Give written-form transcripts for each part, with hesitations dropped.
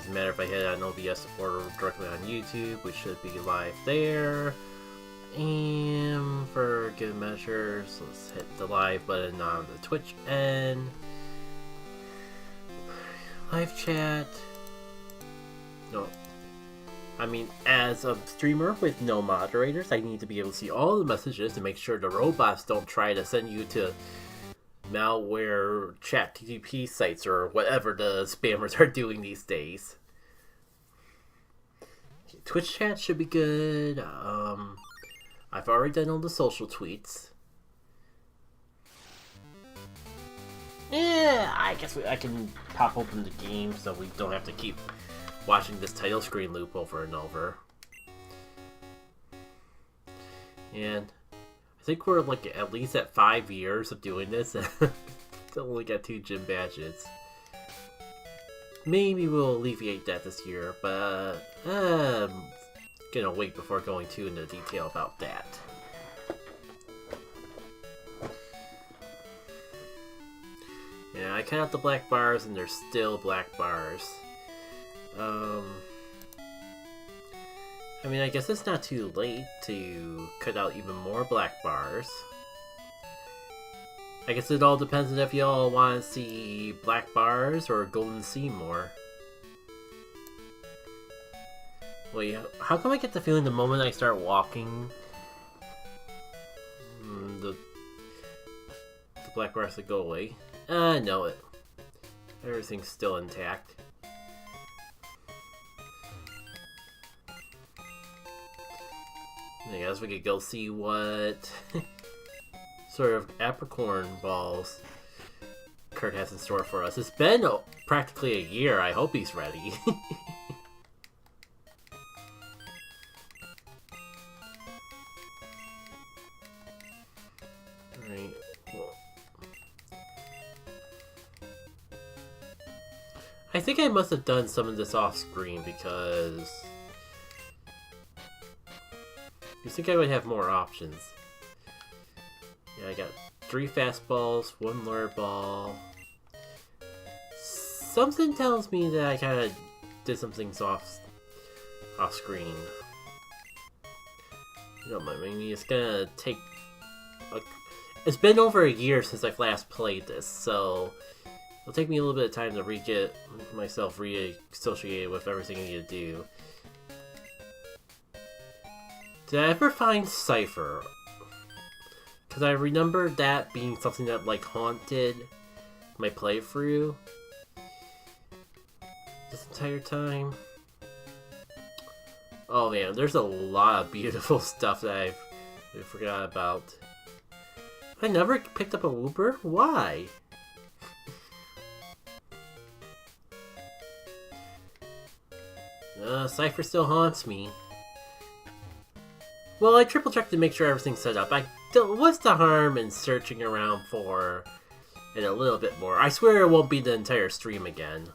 doesn't matter if I hit it on OBS or directly on YouTube, we should be live there. And for good measures, let's hit the live button on the Twitch end. Live chat. No. I mean, as a streamer with no moderators, I need to be able to see all the messages to make sure the robots don't try to send you to malware chat TTP sites or whatever the spammers are doing these days. Twitch chat should be good. I've already done all the social tweets. Yeah, I guess I can pop open the game so we don't have to keep watching this title screen loop over and over. And I think we're like at least at 5 years of doing this and only got 2 gym badges. Maybe we'll alleviate that this year, but gonna wait before going too into detail about that. Yeah, I cut out the black bars and there's still black bars. I mean, I guess it's not too late to cut out even more black bars. I guess it all depends on if y'all want to see black bars or golden sea more. Wait, how come I get the feeling the moment I start walking, the black bars will go away? I know it. Everything's still intact. I guess we could go see what sort of apricorn balls Kurt has in store for us. It's been practically a year. I hope he's ready. Alright, well, I think I must have done some of this off screen because you think I would have more options. Yeah, I got 3 fastballs, 1 lure ball. Something tells me that I kind of did some things off screen. You don't mind me, it's gonna take it's been over a year since I've last played this, so it'll take me a little bit of time to get myself reassociated with everything I need to do. Did I ever find Cypher? Because I remember that being something that like haunted my playthrough this entire time. Oh man, there's a lot of beautiful stuff that I forgot about. I never picked up a Wooper? Why? Cypher still haunts me. Well, I triple checked to make sure everything's set up. What's the harm in searching around for it a little bit more? I swear it won't be the entire stream again.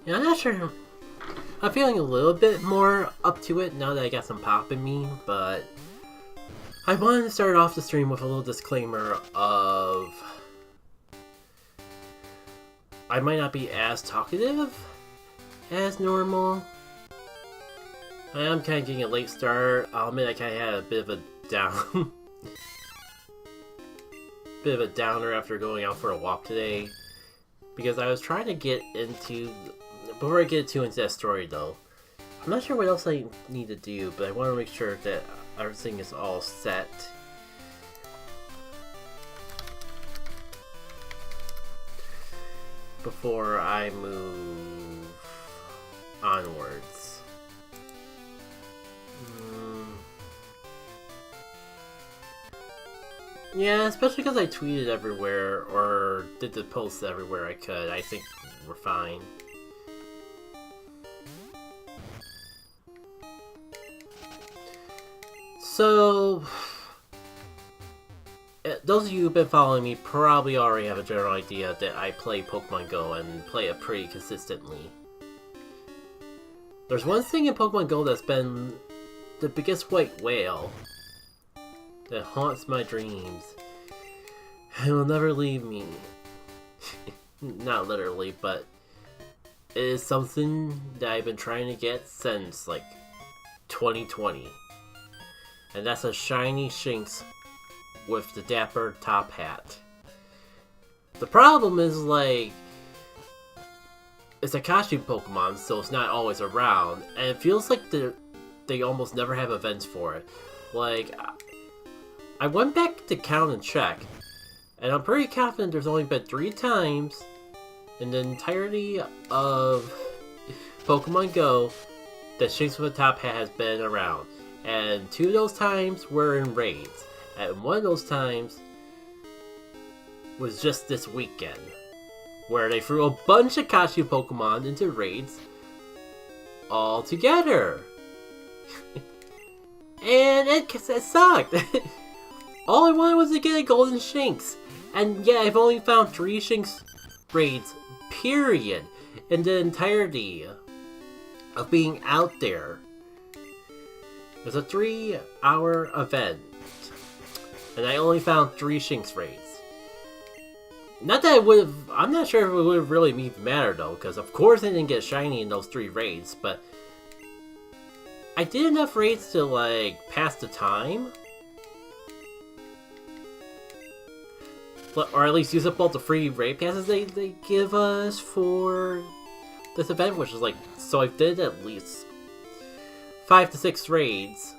Yeah, I'm not sure. I'm feeling a little bit more up to it now that I got some pop in me, but I wanted to start off the stream with a little disclaimer of I might not be as talkative as normal. I am kind of getting a late start. I'll admit I kind of had a bit of a bit of a downer after going out for a walk today, because I was trying to get into. Before I get too into that story though, I'm not sure what else I need to do, but I want to make sure that everything is all set. Before I move onwards. Yeah, especially because I tweeted everywhere, or did the posts everywhere I could. I think we're fine. So, those of you who've been following me probably already have a general idea that I play Pokemon Go and play it pretty consistently. There's one thing in Pokemon Go that's been the biggest white whale that haunts my dreams and will never leave me. Not literally, but it is something that I've been trying to get since like 2020. And that's a shiny Shinx with the dapper top hat. The problem is, like, it's a costume Pokemon, so it's not always around, and it feels like they almost never have events for it. Like, I went back to count and check, and I'm pretty confident there's only been 3 times in the entirety of Pokemon Go that Shinx with a top hat has been around. And 2 of those times were in raids. And 1 of those times was just this weekend, where they threw a bunch of costume Pokemon into raids all together. And it sucked. All I wanted was to get a golden Shinx. And yeah, I've only found 3 Shinx raids, period, in the entirety of being out there. It was a 3-hour event, and I only found 3 Shinx raids. Not that it would have, I'm not sure if it would have really mattered though, because of course I didn't get shiny in those 3 raids, but I did enough raids to like pass the time. Or at least use up all the free raid passes they give us for this event, which is like, so I did at least 5 to 6 raids,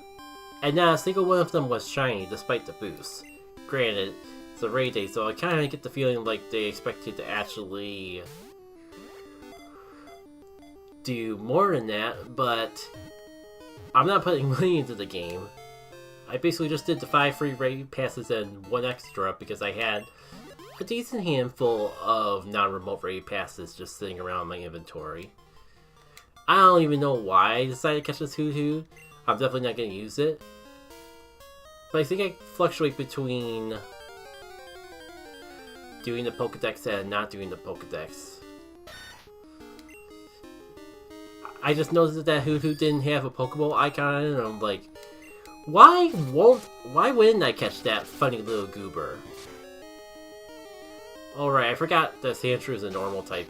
and not a single one of them was shiny despite the boost. Granted, it's a raid day, so I kind of get the feeling like they expected to actually do more than that, but I'm not putting money into the game. I basically just did the 5 free raid passes and 1 extra because I had a decent handful of non-remote raid passes just sitting around my inventory. I don't even know why I decided to catch this Hoot. I'm definitely not going to use it. But I think I fluctuate between doing the Pokedex and not doing the Pokedex. I just noticed that Hoot didn't have a Pokeball icon, and I'm like, why wouldn't I catch that funny little goober? Alright, I forgot that Sandshrew is a normal type.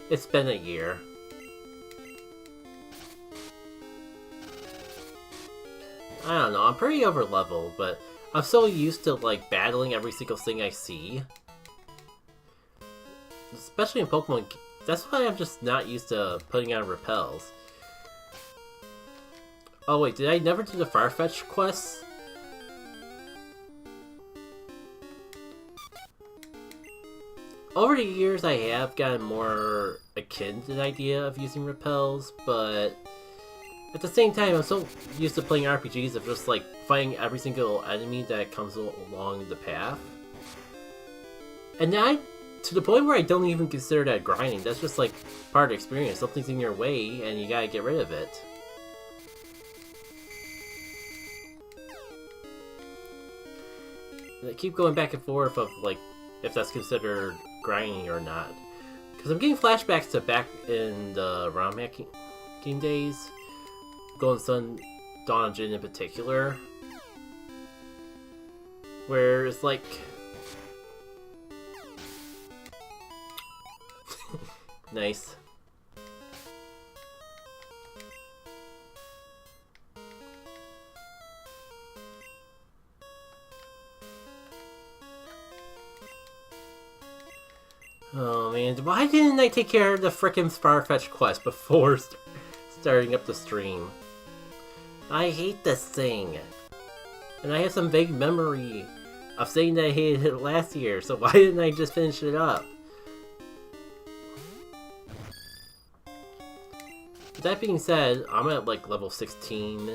It's been a year. I don't know, I'm pretty over leveled, but I'm so used to like battling every single thing I see. Especially in Pokemon, that's why I'm just not used to putting on repels. Oh wait, did I never do the Farfetch quests? Over the years I have gotten more akin to the idea of using repels, but at the same time I'm so used to playing RPGs of just like fighting every single enemy that comes along the path. And now to the point where I don't even consider that grinding, that's just like part of the experience. Something's in your way and you gotta get rid of it. And I keep going back and forth of like if that's considered grinding or not. Because I'm getting flashbacks to back in the ROM hacking days. Golden Sun, Dawn of Jin in particular. Where it's like... nice. Oh man, why didn't I take care of the frickin' Farfetch quest before starting up the stream? I hate this thing. And I have some vague memory of saying that I hated it last year, so why didn't I just finish it up? With that being said, I'm at like level 16.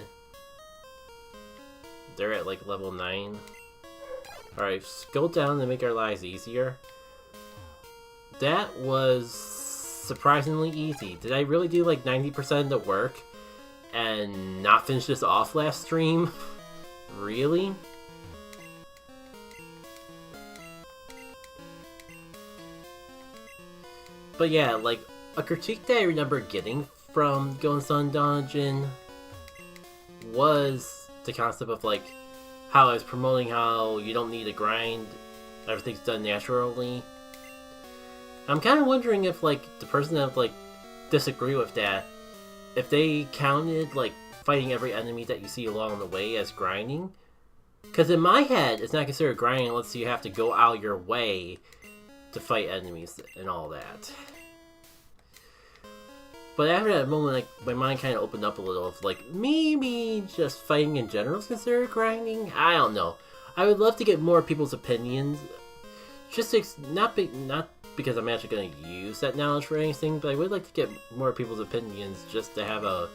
They're at like level 9. Alright, go down to make our lives easier. That was surprisingly easy. Did I really do like 90% of the work and not finish this off last stream? Really? But yeah, like, a critique that I remember getting from Golden Sun Dungeon was the concept of, like, how I was promoting how you don't need to grind, everything's done naturally. I'm kind of wondering if, like, the person that, like, disagree with that, if they counted, like, fighting every enemy that you see along the way as grinding. Because in my head, it's not considered grinding unless you have to go out your way to fight enemies and all that. But after that moment, like, my mind kind of opened up a little of, like, maybe just fighting in general is considered grinding? I don't know. I would love to get more people's opinions. Just not because I'm actually going to use that knowledge for anything, but I would like to get more people's opinions just to have a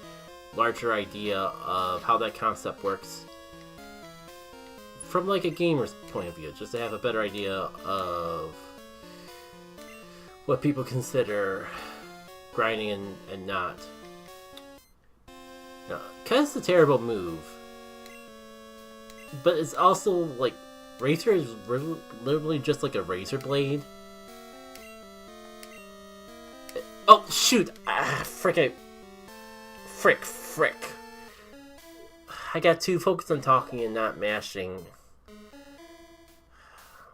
larger idea of how that concept works from, like, a gamer's point of view, just to have a better idea of what people consider grinding and not. No, because it's a terrible move, but it's also, like, Razor is literally just like a razor blade. Oh, shoot! Ah, frick. I got too focused on talking and not mashing.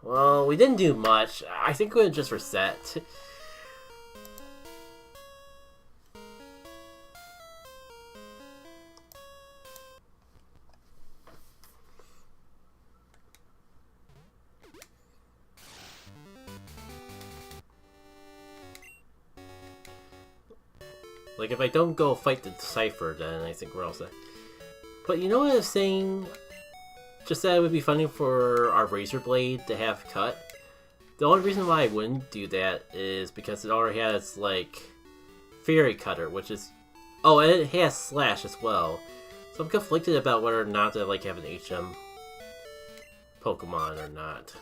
Well, we didn't do much. I think we're gonna just reset. Like, if I don't go fight the Cypher, then I think we're all set. But you know what I was saying? Just that it would be funny for our Razor Blade to have cut. The only reason why I wouldn't do that is because it already has, like, Fairy Cutter, which is... Oh, and it has Slash as well. So I'm conflicted about whether or not to, like, have an HM Pokemon or not.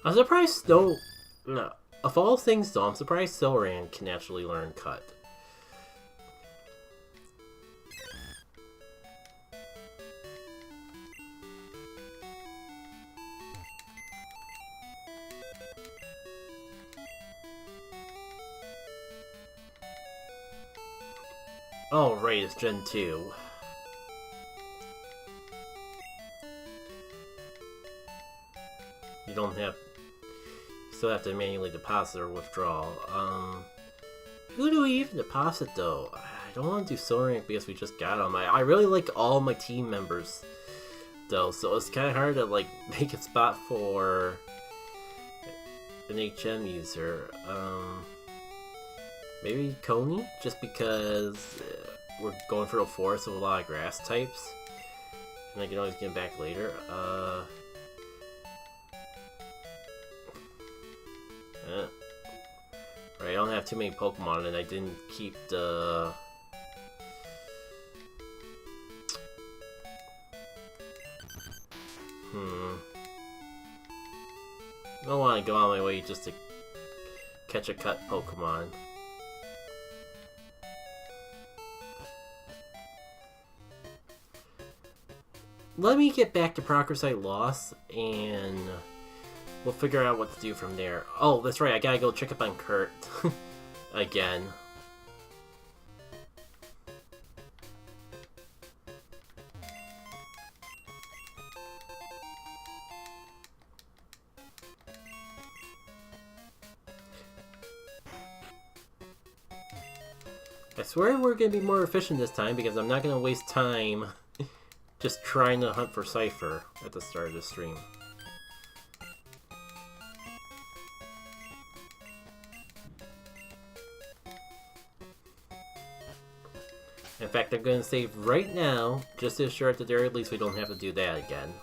I'm surprised Snow... No. Of all things, though, I'm surprised Soran can actually learn Cut. Oh, right, it's Gen 2. You don't have... Still have to manually deposit or withdraw. Who do we even deposit though? I don't want to do Soaring because we just got them. I really like all my team members though, so it's kind of hard to, like, make a spot for an HM user. Maybe Coney, just because we're going for a forest with a lot of grass types, and I can always get back later. Right, I don't have too many Pokemon, and I didn't keep the... I don't want to go out of my way just to catch a cut Pokemon. Let me get back to Progress I lost, and we'll figure out what to do from there. Oh, that's right, I gotta go check up on Kurt. Again. I swear we're gonna be more efficient this time because I'm not gonna waste time just trying to hunt for Cypher at the start of the stream. In fact, I'm going to save right now, just to ensure at the very least we don't have to do that again.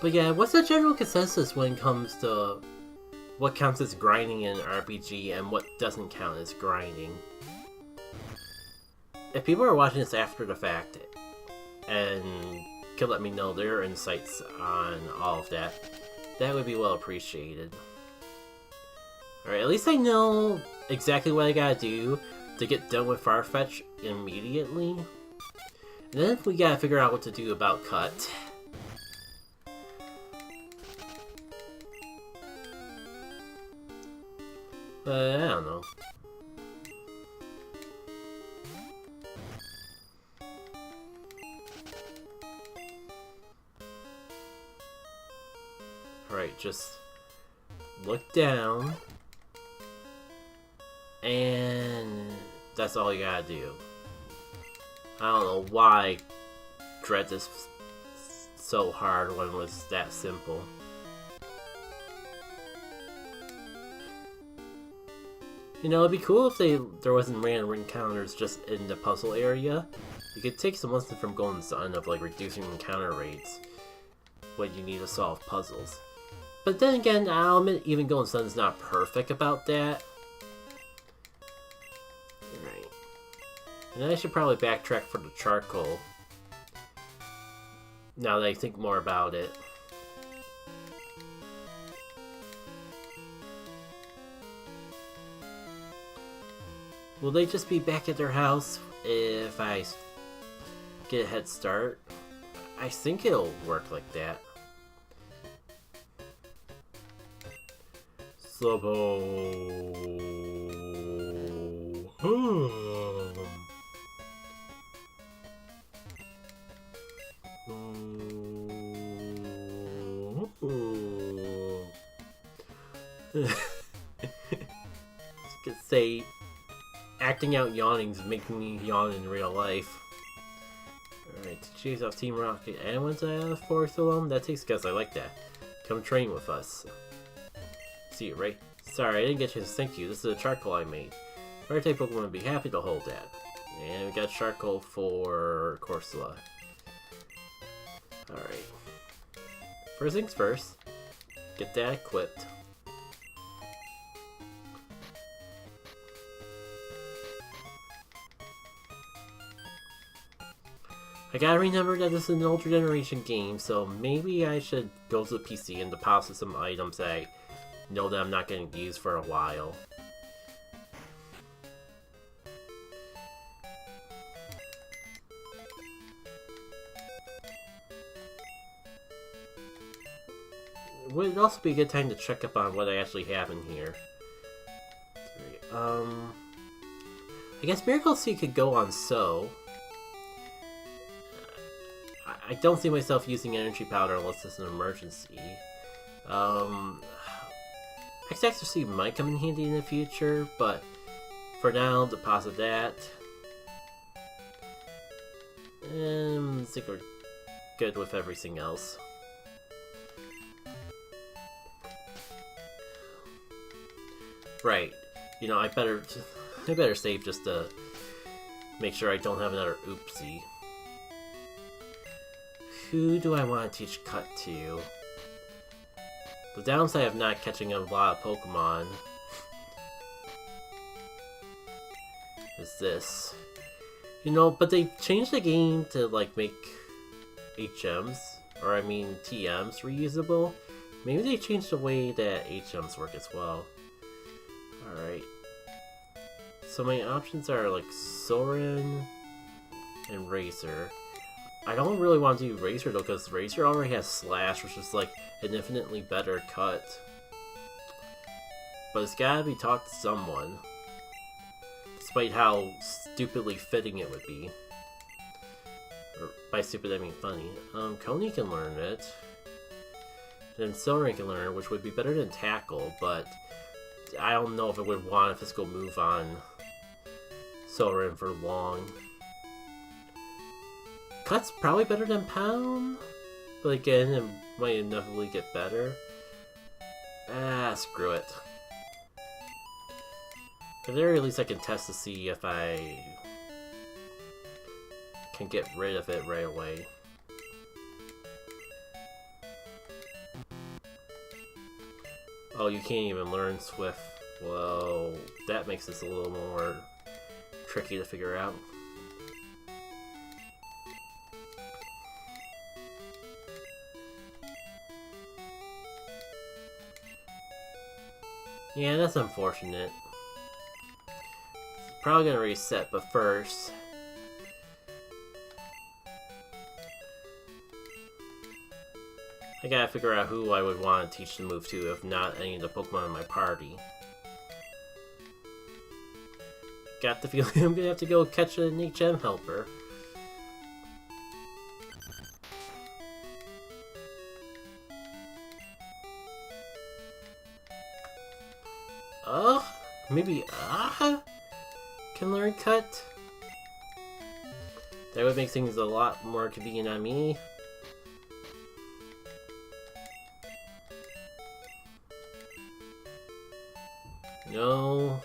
But yeah, what's the general consensus when it comes to what counts as grinding in an RPG and what doesn't count as grinding? if people are watching this after the fact and can let me know their insights on all of that, that would be well appreciated. Alright, at least I know exactly what I gotta do to get done with Farfetch immediately. And then we gotta figure out what to do about Cut. But I don't know. Alright, just look down. And that's all you gotta do. I don't know why I dread this so hard when it was that simple. You know, it'd be cool if there wasn't random encounters just in the puzzle area. You could take some lesson from Golden Sun of like reducing encounter rates when you need to solve puzzles. But then again, I'll admit even Golden Sun's not perfect about that. Alright. And I should probably backtrack for the charcoal. Now that I think more about it. Will they just be back at their house if I get a head start? I think it'll work like that. Slobo. Could say acting out yawning's making me yawn in real life. Alright, to choose off Team Rocket and once I have force alone, that takes guts. I like that. Come train with us. See you, right? Sorry, I didn't get a chance to thank you. This is a charcoal I made. Fire type Pokemon would be happy to hold that. And we got charcoal for Corsola. Alright. First things first, get that equipped. I gotta remember that this is an older generation game, so maybe I should go to the PC and deposit some items that I know that I'm not going to use for a while. Would also be a good time to check up on what I actually have in here. I guess Miracle Seed could go on So. I don't see myself using energy powder unless it's an emergency. X-Actor Seed might come in handy in the future, but for now, deposit that. And I think we're good with everything else. Right. You know, I better save just to make sure I don't have another oopsie. Who do I want to teach Cut to? The downside of not catching a lot of Pokemon is this. You know, but they changed the game to like make HMs, or I mean TMs, reusable. Maybe they changed the way that HMs work as well. Alright. So my options are like Soren and Razor. I don't really want to do Razor though, because Razor already has Slash, which is like an infinitely better cut. But it's gotta be taught to someone. Despite how stupidly fitting it would be. Or by stupid I mean funny. Coney can learn it. Then Soren can learn it, which would be better than Tackle, but I don't know if it would want a physical move on Soren for long. Cut's probably better than Pound, but again, it might inevitably get better. Ah, screw it. At the very least, I can test to see if I can get rid of it right away. Oh, you can't even learn Swift. Well, that makes this a little more tricky to figure out. Yeah, that's unfortunate. Probably gonna reset, but first... I gotta figure out who I would want to teach the move to, if not any of the Pokemon in my party. Got the feeling I'm gonna have to go catch an HM helper. Maybe can learn cut? That would make things a lot more convenient on me. No.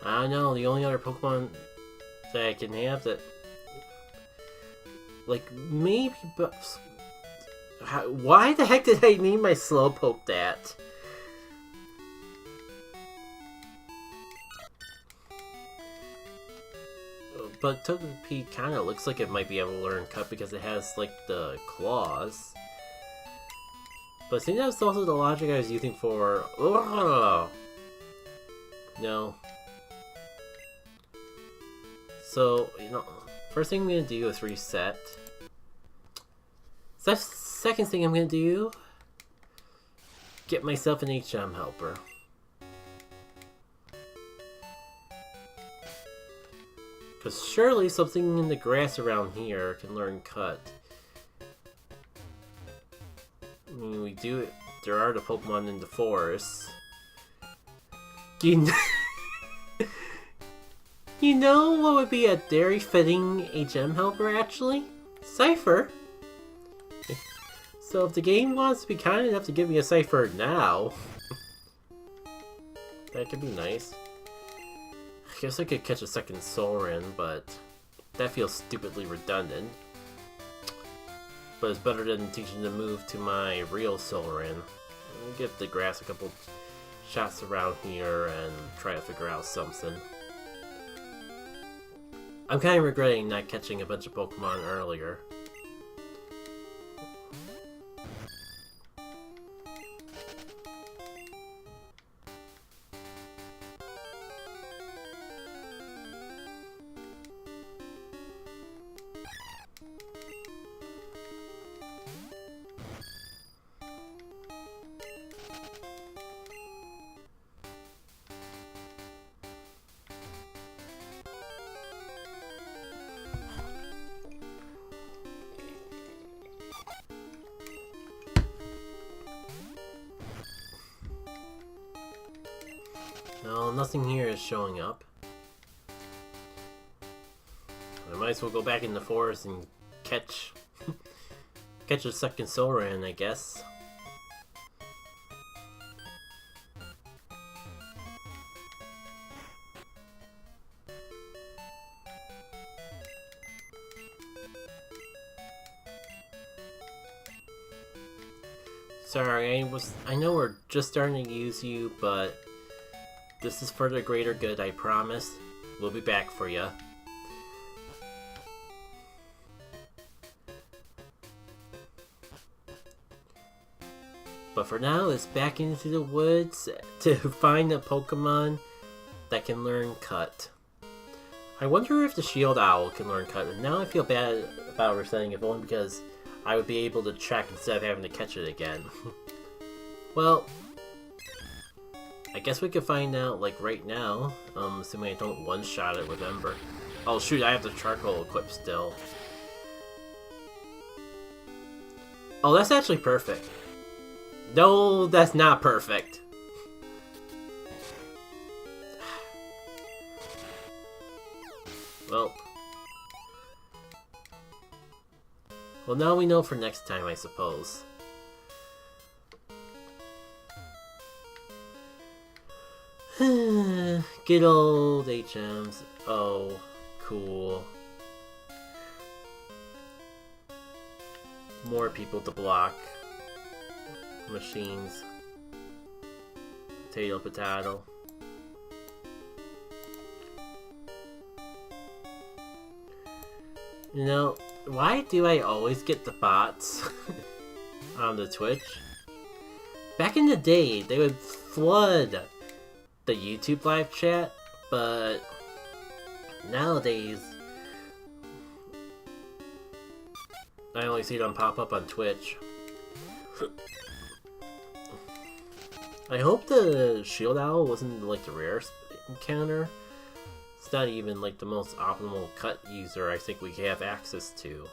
I don't know, the only other Pokemon that I can have that... Like, maybe... But... Why the heck did I name my Slowpoke that? But Togepi kinda looks like it might be able to learn Cut because it has, like, the claws. But I think that's also the logic I was using for... No. So, you know, first thing I'm gonna do is reset. So second thing I'm gonna do, get myself an HM helper. Because surely something in the grass around here can learn Cut. I mean, we do it. There are the Pokemon in the forest. You know what would be a very fitting HM helper, actually? Cypher. So if the game wants to be kind enough to give me a Cypher now, that could be nice. I guess I could catch a second Soren, but that feels stupidly redundant. But it's better than teaching the move to my real Soren. I'll give the grass a couple shots around here and try to figure out something. I'm kind of regretting not catching a bunch of Pokemon earlier. No, nothing here is showing up. I might as well go back in the forest and catch a second Soren, I guess. Sorry, I know we're just starting to use you, but this is for the greater good, I promise. We'll be back for ya. But for now, it's back into the woods to find a Pokemon that can learn Cut. I wonder if the Shield Owl can learn Cut, and now I feel bad about resetting it only because I would be able to track instead of having to catch it again. Well, I guess we could find out, like, right now, assuming I don't one-shot it with Ember. Oh shoot, I have the charcoal equipped still. Oh, that's actually perfect. No, that's not perfect. Well, now we know for next time, I suppose. Good old HMs. Oh, cool. more people to block. Machines. Potato, potato. You know, why do I always get the bots on the Twitch? Back in the day, they would flood the YouTube live chat, but nowadays, I only see them pop up on Twitch. I hope the Shield Owl wasn't like the rarest encounter. It's not even like the most optimal cut user I think we have access to.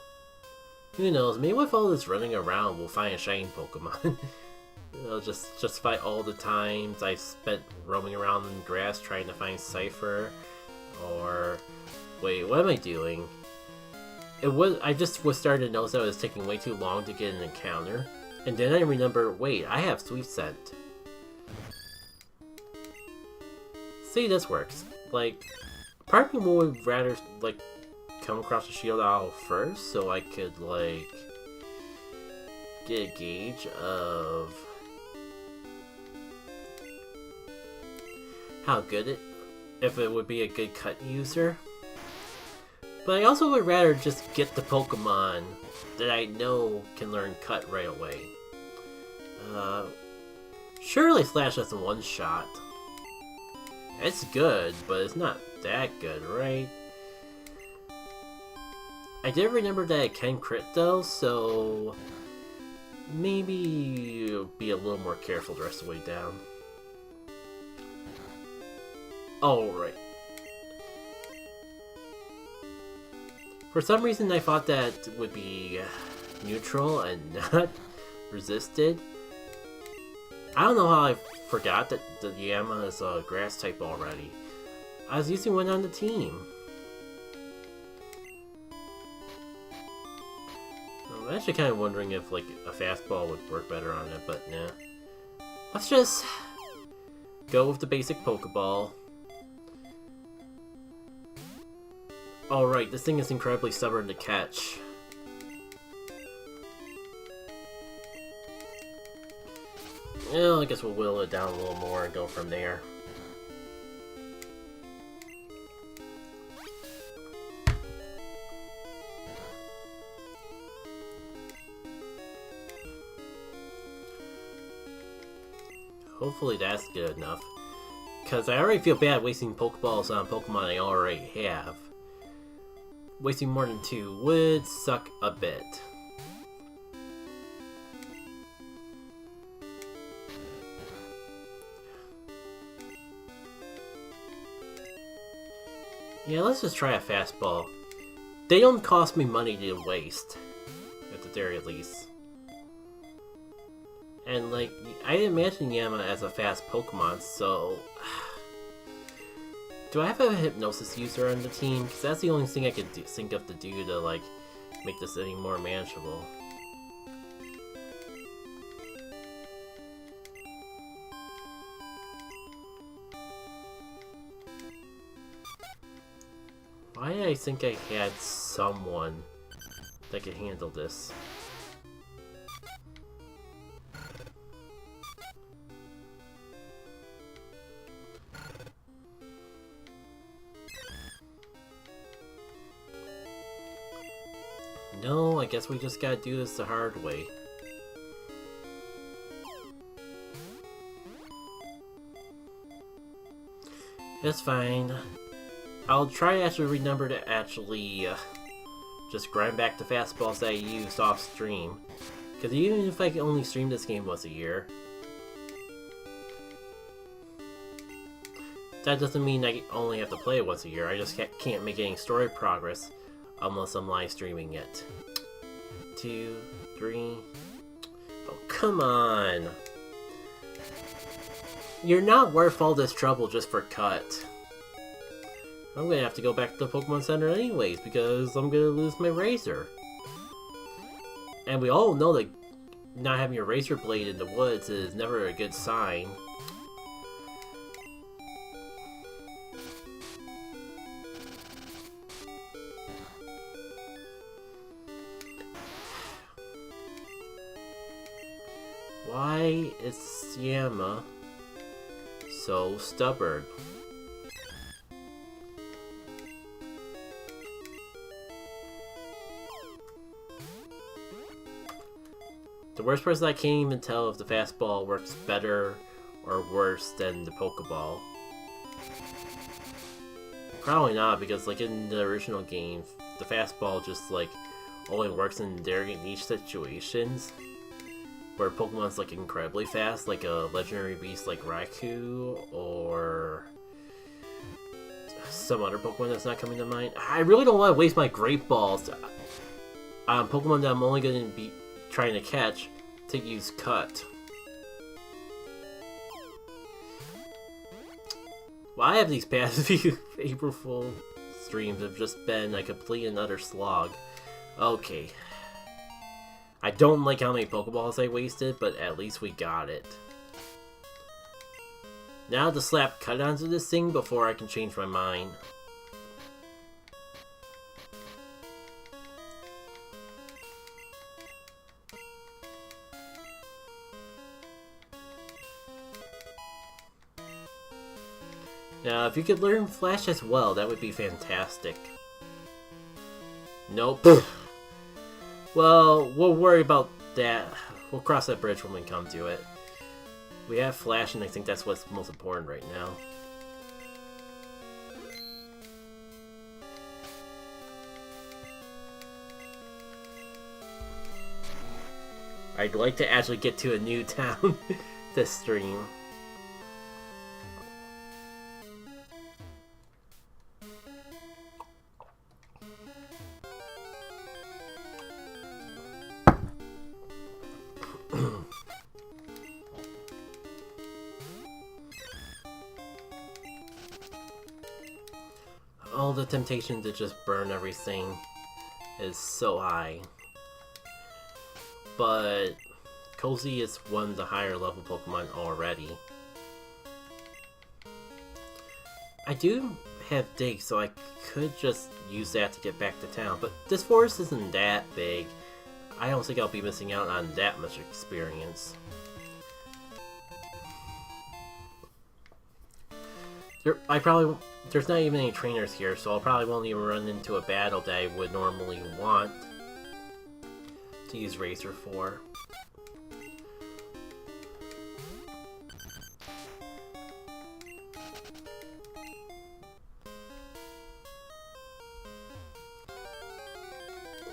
Who knows, maybe with all this running around we'll find a shiny Pokemon. You know, just fight all the times I've spent roaming around in grass trying to find Cypher. Or wait, what am I doing? I just was starting to notice that it was taking way too long to get an encounter. And then I remember, wait, I have Sweet Scent. See, this works. Like, part of me would rather, like, come across the Shield Owl first so I could, like, get a gauge of how good if it would be a good cut user. But I also would rather just get the Pokemon that I know can learn cut right away. Surely Slash doesn't one-shot. It's good, but it's not that good, right? I did remember that it can crit though, so maybe be a little more careful the rest of the way down. Oh, right. For some reason I thought that would be neutral and not resisted. I don't know how I forgot that the Yama is a grass type already. I was using one on the team. I'm actually kind of wondering if like a fastball would work better on it, but nah. Let's just go with the basic Pokeball. Alright, this thing is incredibly stubborn to catch. Well, I guess we'll whittle it down a little more and go from there. Hopefully that's good enough. Because I already feel bad wasting Pokeballs on Pokemon I already have. Wasting more than 2 would suck a bit. Yeah, let's just try a fastball. They don't cost me money to waste, at the very least. And like, I imagine Yama as a fast Pokemon, so do I have a Hypnosis user on the team? Because that's the only thing I could think of to do to like make this any more manageable. Why did I think I had someone that could handle this? No, I guess we just gotta do this the hard way. It's fine. I'll try to actually remember to actually just grind back the fastballs that I used off stream. Because even if I could only stream this game once a year, that doesn't mean I only have to play it once a year. I just can't make any story progress unless I'm live streaming it. 2, 3... Oh, come on! You're not worth all this trouble just for cut. I'm gonna have to go back to the Pokemon Center anyways, because I'm gonna lose my Razor. And we all know that not having a Razor Blade in the woods is never a good sign. Why is Siama so stubborn? The worst part is I can't even tell if the fastball works better or worse than the Pokeball. Probably not, because like in the original game, the fastball just like only works in very niche situations where Pokemon's like incredibly fast, like a legendary beast like Raikou or some other Pokemon that's not coming to mind. I really don't want to waste my Great Balls on Pokemon that I'm only going to be trying to catch to use Cut. Well, I have these past few April Fool streams have just been a complete and utter slog. Okay. I don't like how many Pokeballs I wasted, but at least we got it. Now to slap Cut onto this thing before I can change my mind. Now, if you could learn Flash as well, that would be fantastic. Nope. Well, we'll worry about that. We'll cross that bridge when we come to it. We have Flash, and I think that's what's most important right now. I'd like to actually get to a new town this stream. All the temptation to just burn everything is so high. But Cozy is one of the higher level Pokemon already. I do have Dig, so I could just use that to get back to town, but this forest isn't that big. I don't think I'll be missing out on that much experience. There's not even any trainers here, so I probably won't even run into a battle that I would normally want to use Razor for.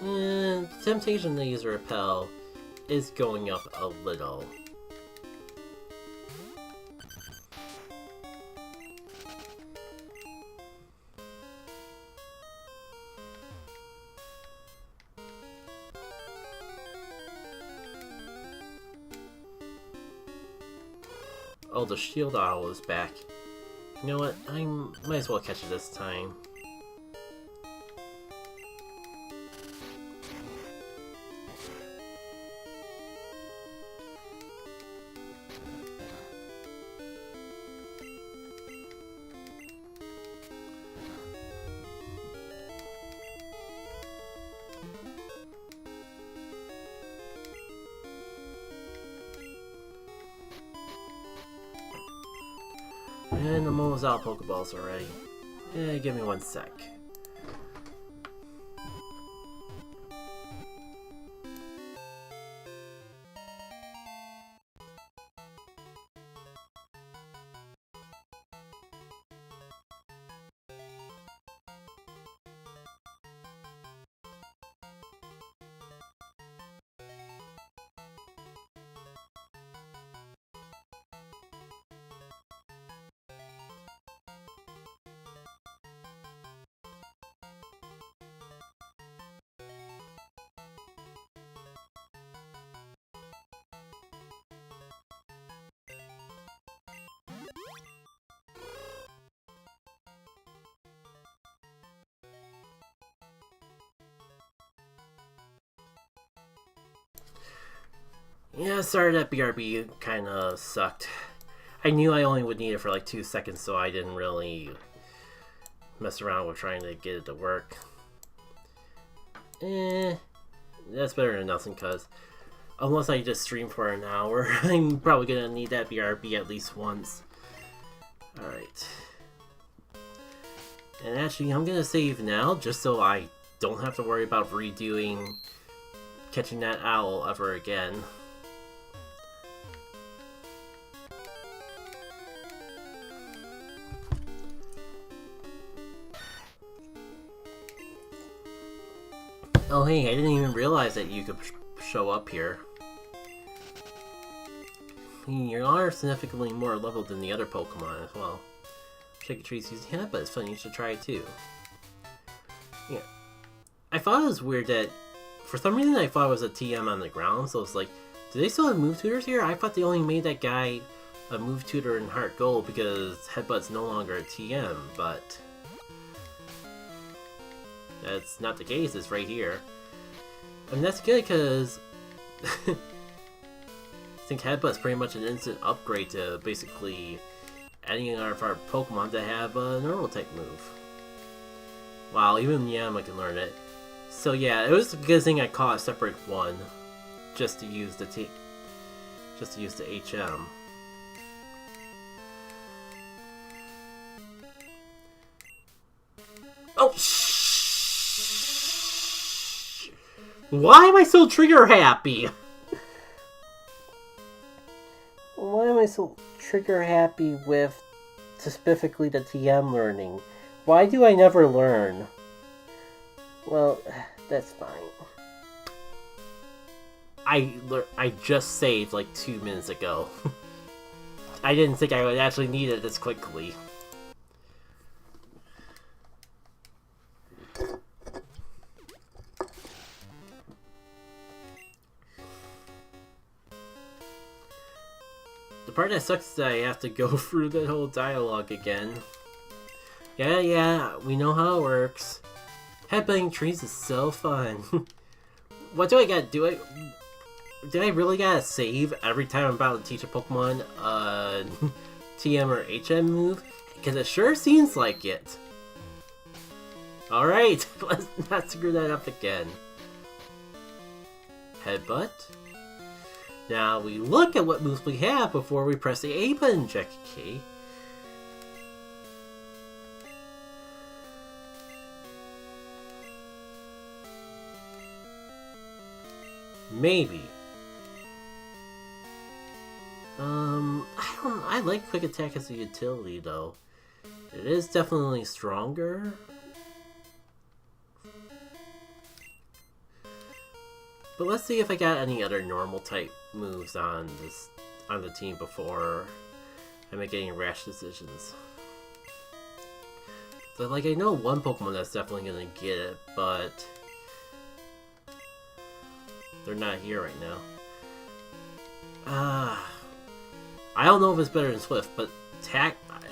And temptation to use Repel is going up a little. Oh, the Shield Owl is back. You know what? I might as well catch it this time. And I'm almost out of Pokeballs already. Yeah, give me 1 sec. Yeah, sorry that BRB kinda sucked. I knew I only would need it for like 2 seconds, so I didn't really mess around with trying to get it to work. That's better than nothing, cause unless I just stream for an hour, I'm probably gonna need that BRB at least once. Alright. And actually, I'm gonna save now, just so I don't have to worry about redoing catching that owl ever again. Oh hey, I didn't even realize that you could show up here. You are significantly more leveled than the other Pokemon as well. Shake a tree's using that, but it's fun, you should try it too. Yeah. I thought it was weird that, for some reason I thought it was a TM on the ground, so it's like, do they still have move tutors here? I thought they only made that guy a move tutor in Heart Gold because Headbutt's no longer a TM, but that's not the case, it's right here. I mean, that's good because I think Headbutt's pretty much an instant upgrade to basically any of our Pokemon that have a normal type move. Wow, even Yama can learn it. So yeah, it was a good thing I caught a separate one just to use the HM. Oh, why am I so trigger happy? Why am I so trigger happy with specifically the TM learning? Why do I never learn? Well, that's fine. I just saved like 2 minutes ago. I didn't think I would actually need it this quickly. The part that sucks is that I have to go through that whole dialogue again. Yeah, we know how it works. Headbutting trees is so fun. What do I gotta do? Did I really gotta save every time I'm about to teach a Pokemon a TM or HM move? Because it sure seems like it. Alright, let's not screw that up again. Headbutt. Now we look at what moves we have before we press the A button, Jackie K. Maybe. I like Quick Attack as a utility though. It is definitely stronger. But let's see if I got any other normal type moves on the team before I make any rash decisions. So like I know one Pokemon that's definitely gonna get it, but they're not here right now. I don't know if it's better than Swift, but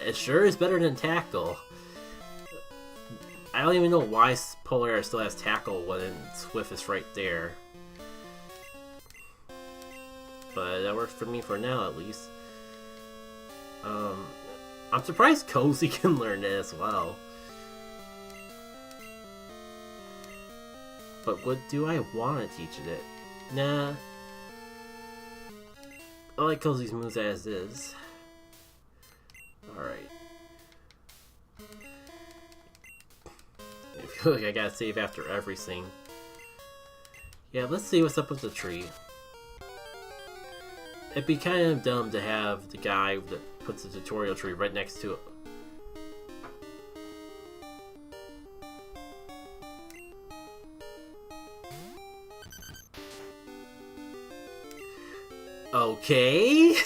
it sure is better than Tackle. I don't even know why Polar still has Tackle when Swift is right there. But that works for me for now, at least. I'm surprised Cozy can learn it as well. But what do I want to teach it? Nah. I like Cozy's moves as is. Alright. I feel like I gotta save after everything. Yeah, let's see what's up with the tree. It'd be kind of dumb to have the guy that puts the tutorial tree right next to it. Okay.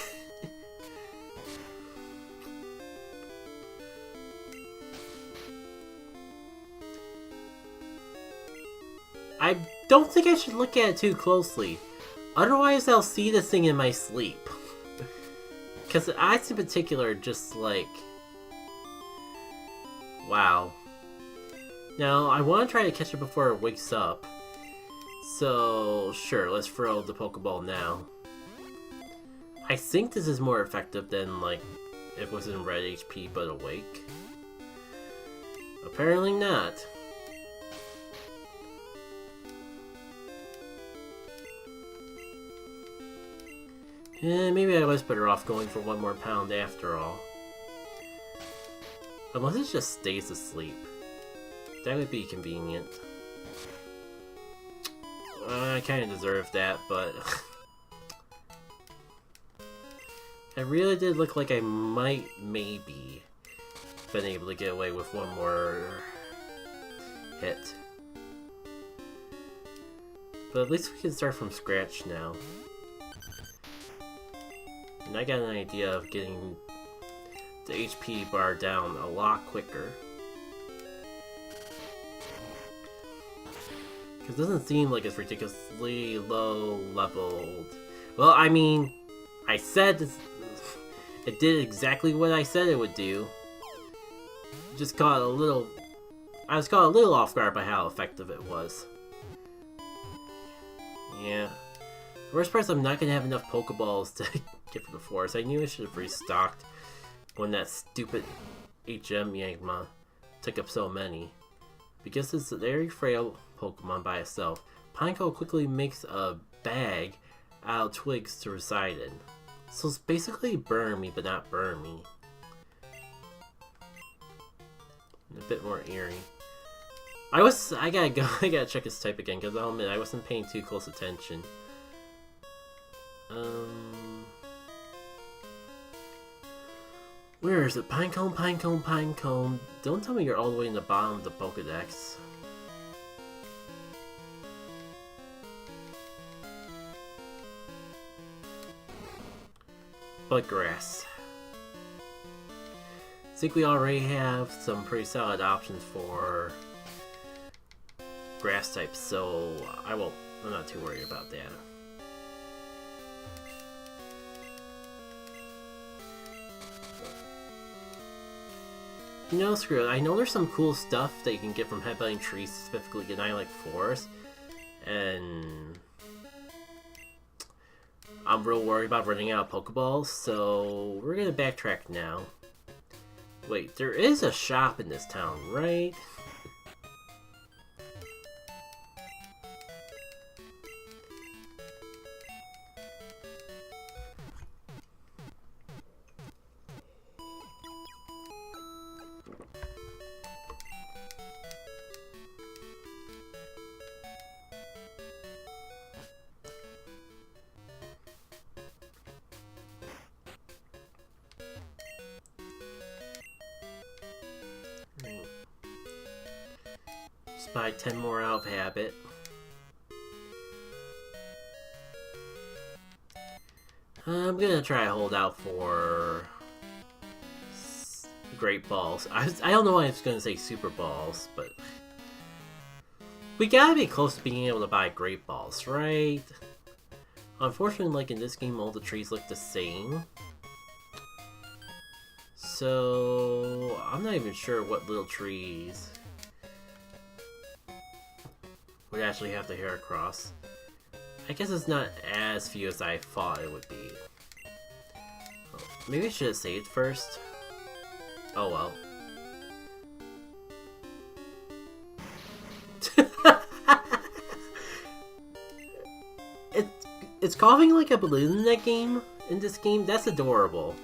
I don't think I should look at it too closely. Otherwise, I'll see this thing in my sleep. Because the eyes in particular are just like... wow. Now, I want to try to catch it before it wakes up. So, sure, let's throw the Pokeball now. I think this is more effective than, like, if it was in red HP but awake. Apparently not. Maybe I was better off going for one more pound after all. Unless it just stays asleep. That would be convenient. I kinda deserve that, but... it really did look like I might, maybe, been able to get away with one more hit. But at least we can start from scratch now. And I got an idea of getting the HP bar down a lot quicker. Because it doesn't seem like it's ridiculously low leveled. Well, I mean, I said it did exactly what I said it would do. Just caught a little... I was caught a little off guard by how effective it was. Yeah. The worst part is I'm not going to have enough Pokeballs to get for the forest. I knew I should have restocked when that stupid HM Yangma took up so many. Because it's a very frail Pokemon by itself, Pineco quickly makes a bag out of twigs to reside in. So it's basically burn me, but not burn me. A bit more eerie. I gotta go. I gotta check his type again because I'll admit I wasn't paying too close attention. Where is it? Pinecone, Pinecone, Pinecone. Don't tell me you're all the way in the bottom of the Pokedex. Budgrass. I think we already have some pretty solid options for grass types, so I'm not too worried about that. You know, screw it. I know there's some cool stuff that you can get from headbutting trees, specifically in Island Forest, and I'm real worried about running out of Pokeballs, so we're gonna backtrack now. Wait, there is a shop in this town, right? Just buy 10 more out of habit. I'm gonna try to hold out for Great Balls. I don't know why I was gonna say Super Balls, but we gotta be close to being able to buy Great Balls, right? Unfortunately, like in this game, all the trees look the same. So I'm not even sure what little trees would actually have the Heracross. I guess it's not as few as I thought it would be. Oh, maybe I should have saved first. Oh well. It's coughing like a balloon in that game. In this game, that's adorable.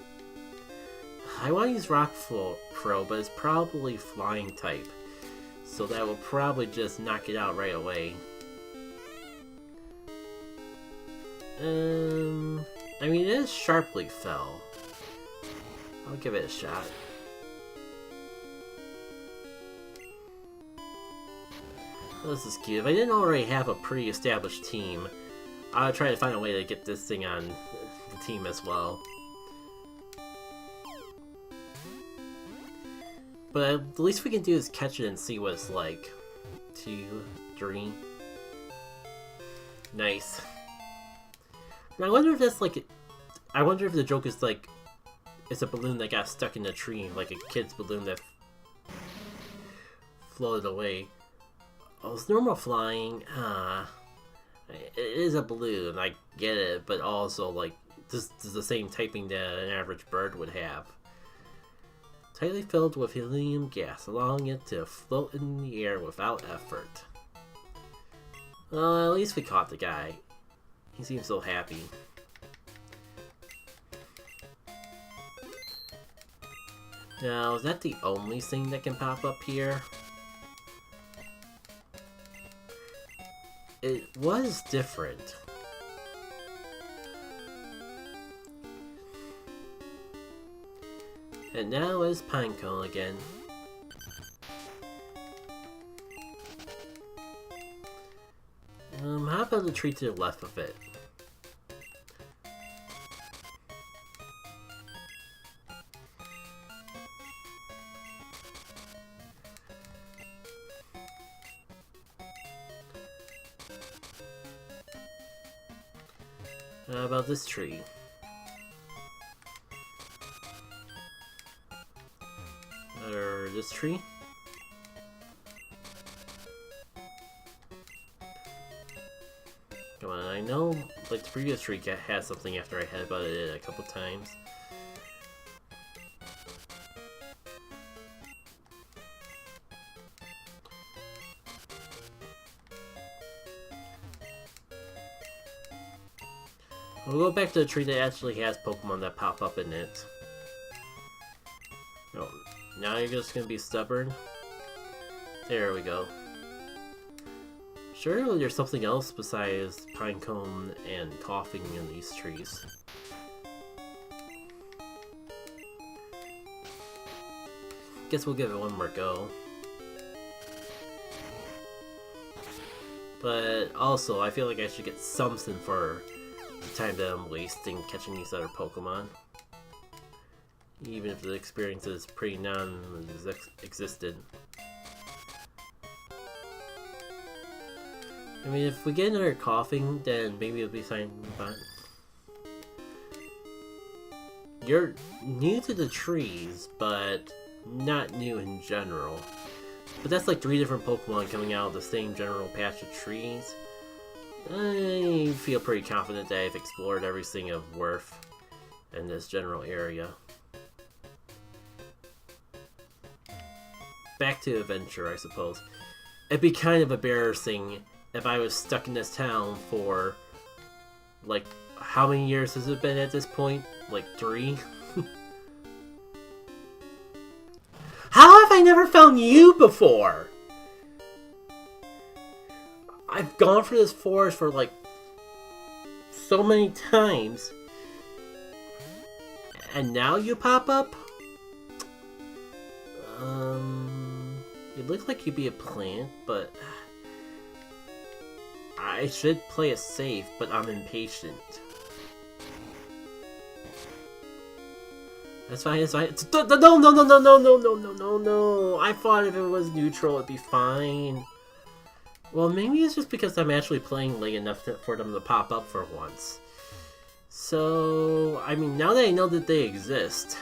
I want to use Rock Throw, but it's probably Flying type, so that will probably just knock it out right away. I mean, it is sharply fell. I'll give it a shot. Oh, this is cute. If I didn't already have a pretty established team, I'll try to find a way to get this thing on the team as well. But at the least we can do is catch it and see what it's like. 2, 3. Nice. And I wonder if that's like... I wonder if the joke is like... It's a balloon that got stuck in a tree, like a kid's balloon that floated away. Oh, it's normal flying. It is a balloon, I get it, but also, like, this is the same typing that an average bird would have. Tightly filled with helium gas, allowing it to float in the air without effort. Well, at least we caught the guy. He seems so happy. Now, is that the only thing that can pop up here? It was different. And now it's Pinecone again. How about the tree to the left of it? How about this tree? Or this tree? Come on, I know like the previous tree had something after I headbutted it a couple times. We'll go back to the tree that actually has Pokemon that pop up in it. Oh, now you're just gonna be stubborn? There we go. Surely there's something else besides Pinecone and coughing in these trees. Guess we'll give it one more go. But also, I feel like I should get something for the time that I'm wasting catching these other Pokemon. Even if the experience is pretty non-existent. I mean, if we get another coughing, then maybe it'll be fine, but... You're new to the trees, but not new in general. But that's like 3 different Pokemon coming out of the same general patch of trees. I feel pretty confident that I've explored everything of worth in this general area. Back to adventure, I suppose. It'd be kind of embarrassing if I was stuck in this town for, like, how many years has it been at this point? Like 3? How have I never found you before? I've gone through this forest for like so many times, and now you pop up? You look like you'd be a plant, but I should play it safe, but I'm impatient. That's fine, it's fine. No. I thought if it was neutral, it'd be fine. Well, maybe it's just because I'm actually playing late enough for them to pop up for once. So, I mean, now that I know that they exist,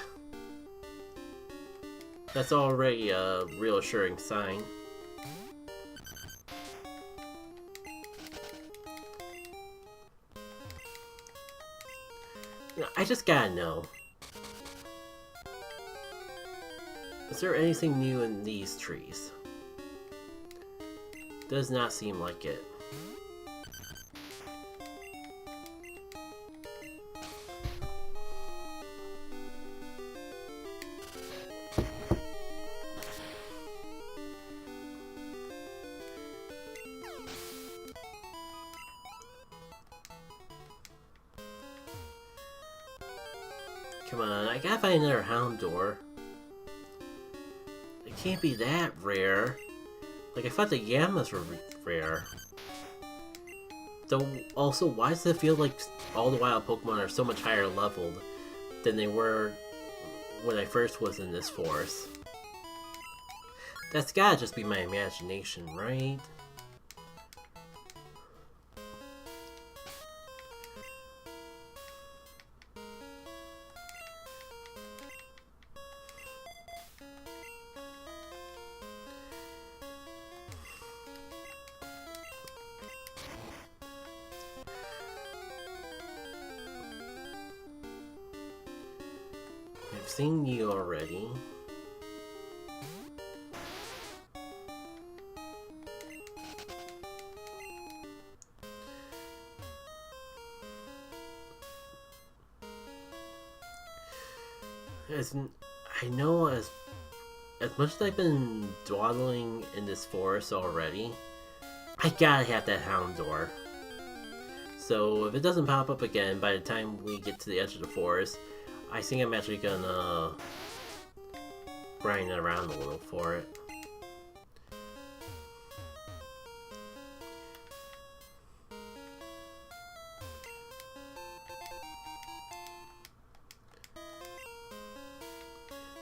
that's already a reassuring sign. I just gotta know. Is there anything new in these trees? Does not seem like it. Come on, I gotta find another Houndour. It can't be that rare. Like, I thought the Yamas were rare. Though, also, why does it feel like all the wild Pokemon are so much higher leveled than they were when I first was in this forest? That's gotta just be my imagination, right? I've seen you already. I know as much as I've been dawdling in this forest already, I gotta have that hound door. So if it doesn't pop up again by the time we get to the edge of the forest, I think I'm actually gonna grind it around a little for it.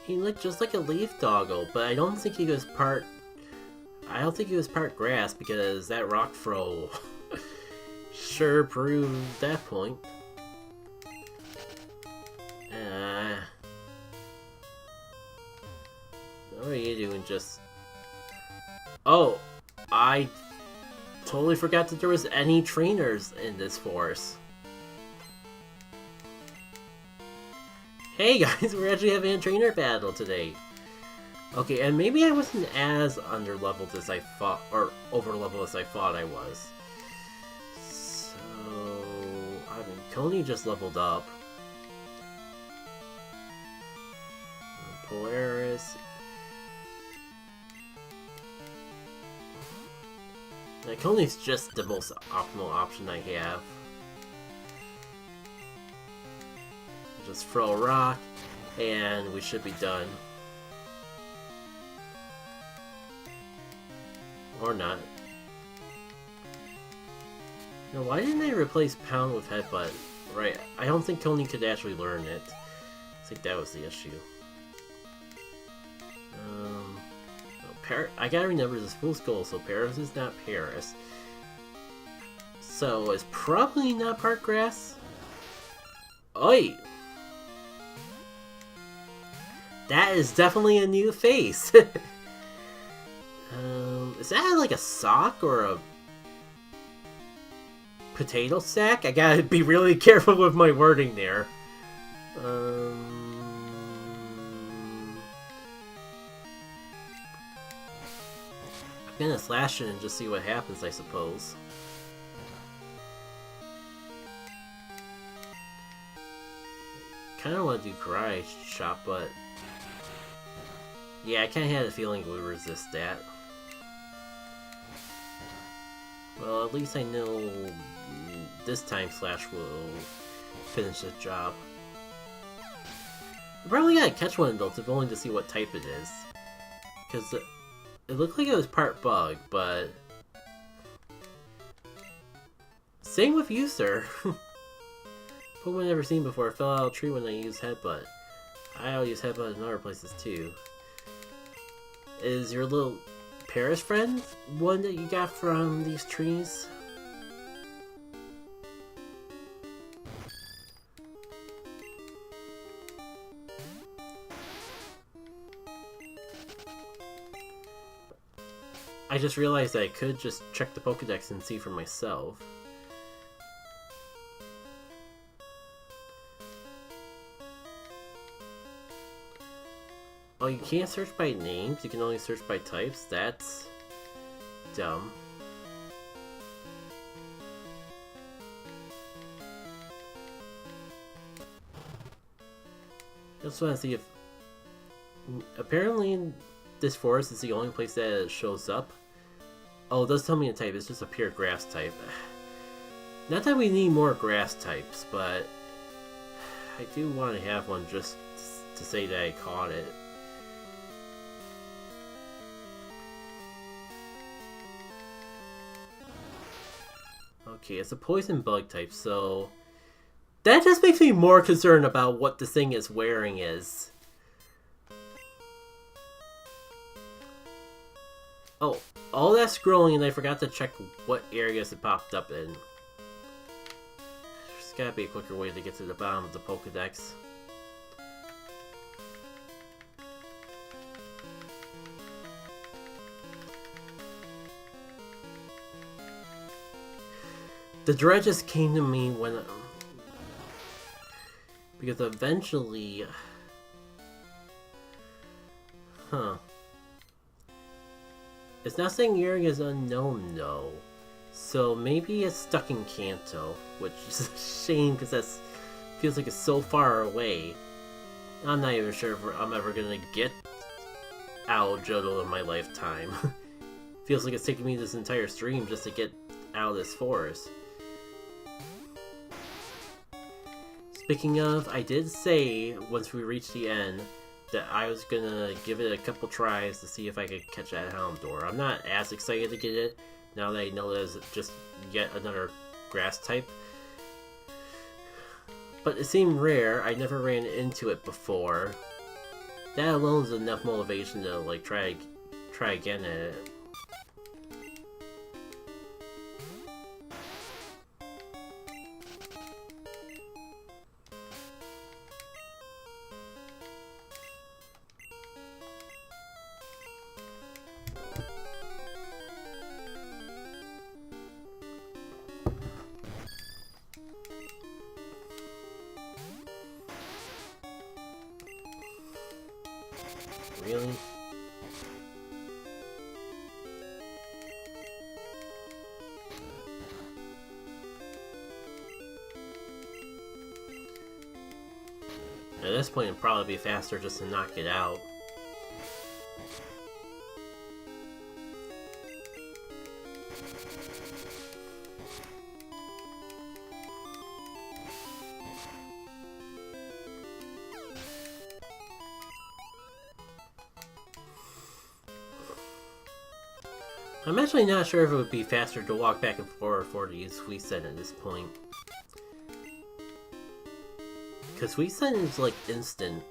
He looked just like a leaf doggo, but I don't think he was part... I don't think he was part grass, because that rock throw sure proved that point. What are you doing? Just... Oh! I totally forgot that there was any trainers in this forest. Hey guys, we're actually having a trainer battle today. Okay, and maybe I wasn't as under-leveled as I thought, or over-leveled as I thought I was. So, I mean, Coney just leveled up. Polaris. Like, Coney's just the most optimal option I have. Just throw a rock, and we should be done. Or not. Now, why didn't I replace Pound with Headbutt? Right, I don't think Coney could actually learn it. I think that was the issue. I gotta remember this fool's goal, so Paris is not Paris. So, it's probably not part grass? Oi! That is definitely a new face! Is that like a sock or a potato sack? I gotta be really careful with my wording there. I'm gonna slash it and just see what happens, I suppose. Kinda wanna do Karate Chop, but... yeah, I kinda had a feeling we would resist that. Well, at least I know this time Slash will finish the job. I probably gotta catch one of those if only to see what type it is. Because it looked like it was part bug, but... same with you, sir. Pokemon I've never seen before. Fell out of a tree when I use Headbutt. I'll use Headbutt in other places too. Is your little Paris friend one that you got from these trees? I just realized I could just check the Pokedex and see for myself. Oh, you can't search by names, you can only search by types? That's dumb. I just want to see if... apparently this forest is the only place that it shows up. Oh, it does tell me a type, it's just a pure grass type. Not that we need more grass types, but I do want to have one just to say that I caught it. Okay, it's a poison bug type, so that just makes me more concerned about what the thing is wearing is. Oh, all that scrolling and I forgot to check what areas it popped up in. There's gotta be a quicker way to get to the bottom of the Pokedex. The dread just came to me when... because eventually... huh. It's not saying the area is unknown, though. So maybe it's stuck in Kanto, which is a shame because that feels like it's so far away. I'm not even sure if I'm ever gonna get Owl Jodel in my lifetime. Feels like it's taking me this entire stream just to get out of this forest. Speaking of, I did say once we reach the end that I was gonna give it a couple tries to see if I could catch that Houndour. I'm not as excited to get it now that I know that it's just yet another grass type. But it seemed rare. I never ran into it before. That alone is enough motivation to like try again at it. Really? At this point, it'd probably be faster just to knock it out. I'm actually not sure if it would be faster to walk back and forth for the Suicide at this point. Because Suicide is like instant,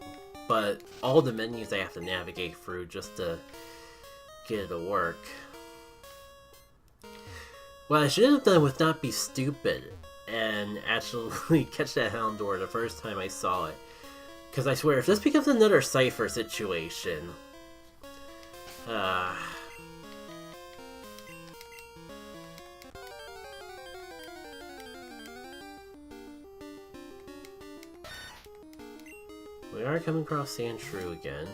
but all the menus I have to navigate through just to get it to work. What I should have done was not be stupid and actually catch that Houndour the first time I saw it. Because I swear, if this becomes another Cypher situation... We are coming across Sandshrew again,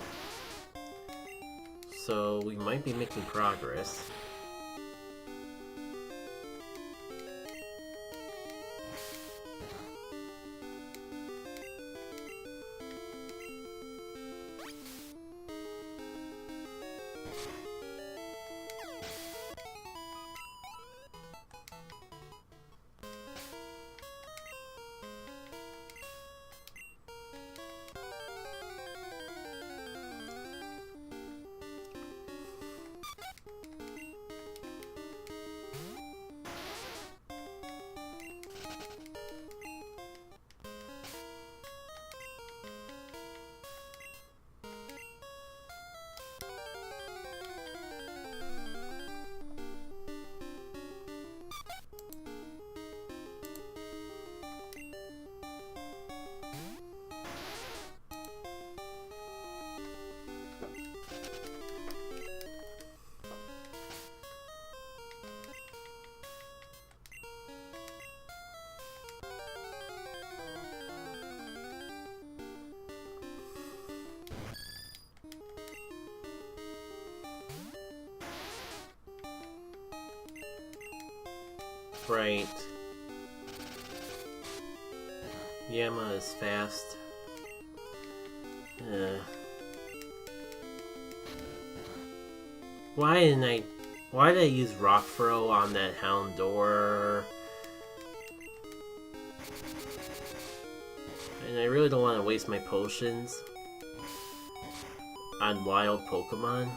so we might be making progress. Right. Yama is fast. Why did I use Rock Throw on that Houndour? And I really don't want to waste my potions on wild Pokemon.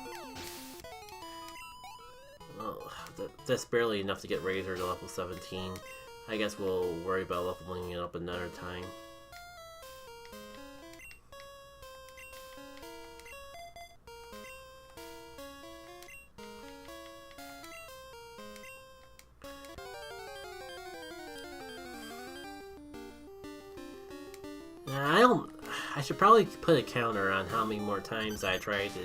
That's barely enough to get Razor to level 17. I guess we'll worry about leveling it up another time. I should probably put a counter on how many more times I try to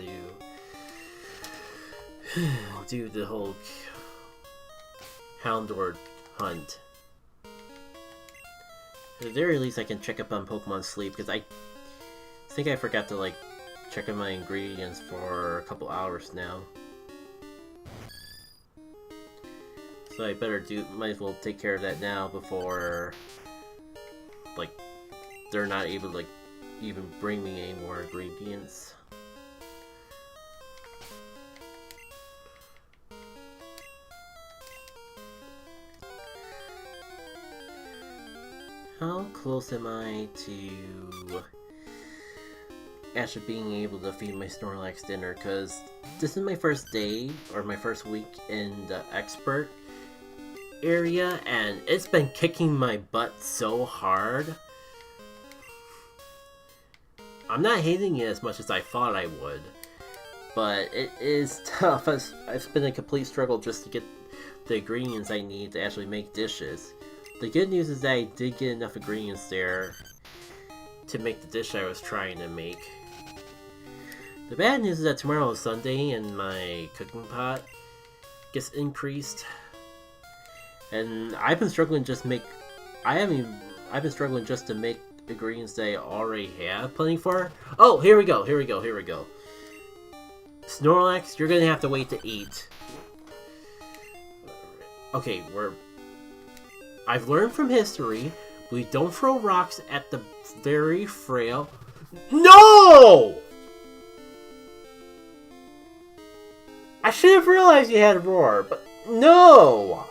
do the whole Houndour hunt. At the very least, I can check up on Pokemon Sleep, because I think I forgot to like check on my ingredients for a couple hours now. So I might as well take care of that now before like they're not able to like even bring me any more ingredients. How close am I to actually being able to feed my Snorlax dinner? Because this is my first day, or my first week in the expert area, and it's been kicking my butt so hard. I'm not hating it as much as I thought I would, but it is tough. It's been a complete struggle just to get the ingredients I need to actually make dishes. The good news is that I did get enough ingredients there to make the dish I was trying to make. The bad news is that tomorrow is Sunday and my cooking pot gets increased. And I've been struggling just to make ingredients that I already have plenty for. Oh, here we go. Snorlax, you're gonna have to wait to eat. Okay, I've learned from history, we don't throw rocks at the very frail. No! I should have realized you had a roar, but no!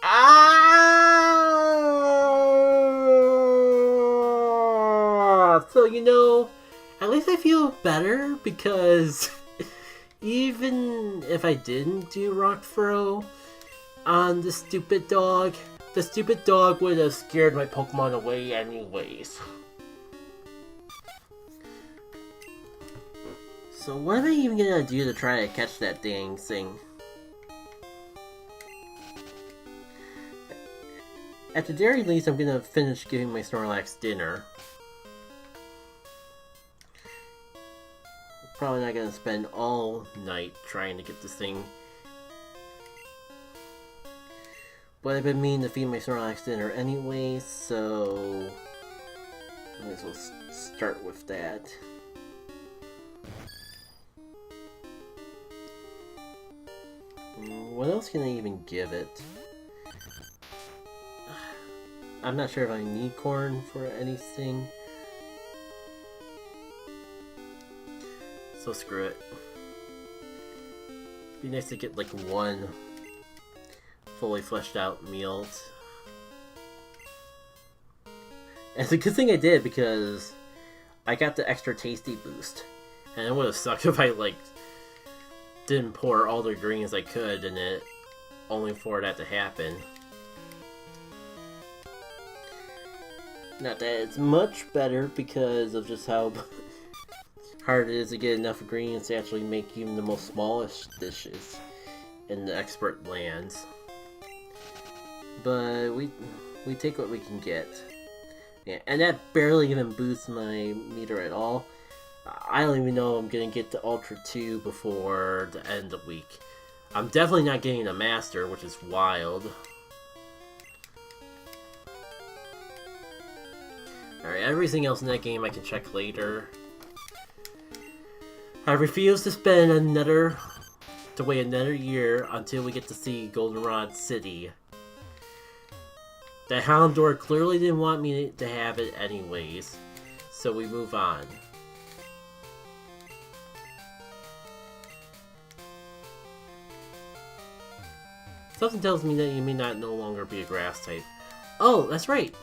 Ah! So, at least I feel better because even if I didn't do rock throw on the stupid dog would have scared my Pokemon away anyways. So what am I even gonna do to try to catch that dang thing? At the very least, I'm gonna finish giving my Snorlax dinner. Probably not gonna spend all night trying to get this thing. But I've been meaning to feed my Snorlax dinner anyway, so might as well start with that. What else can I even give it? I'm not sure if I need corn for anything. So screw it. Be nice to get like one fully fleshed out meal. And it's a good thing I did because I got the extra tasty boost. And it would have sucked if I didn't pour all the ingredients I could and it only for that to happen. Not that it's much better because of just how hard it is to get enough ingredients to actually make even the most smallest dishes in the expert lands. But we take what we can get. Yeah, and that barely even boosts my meter at all. I don't even know if I'm gonna get to Ultra 2 before the end of the week. I'm definitely not getting a Master, which is wild. Alright, everything else in that game I can check later. I refuse to wait another year until we get to see Goldenrod City. The Houndour clearly didn't want me to have it anyways, so we move on. Something tells me that you may not no longer be a grass type. Oh, that's right!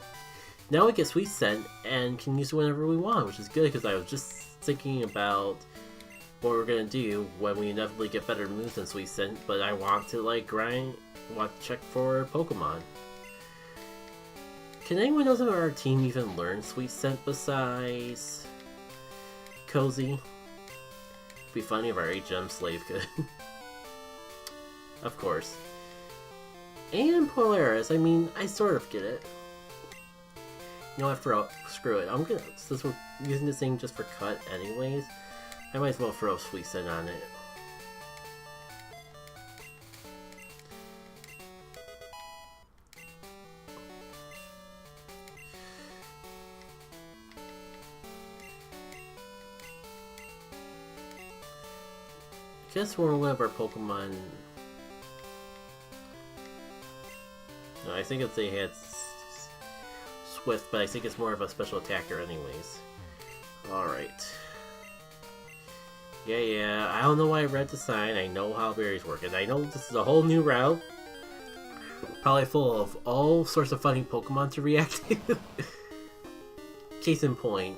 Now we get Sweet Scent and can use it whenever we want, which is good because I was just thinking about what we're gonna do when we inevitably get better moves than Sweet Scent, but I want to check for Pokemon. Can anyone else on our team even learn Sweet Scent besides Cozy? It'd be funny if our HM slave could. Of course. And Polaris, I mean, I sort of get it. You know what, screw it. Since we're using this thing just for cut anyways, I might as well throw Sweet Scent on it. I guess we're one of our Pokemon. No, I think if they had with, but I think it's more of a special attacker anyways. Alright. Yeah, I don't know why I read the sign. I know how berries work, and I know this is a whole new route. Probably full of all sorts of funny Pokemon to react to. Case in point.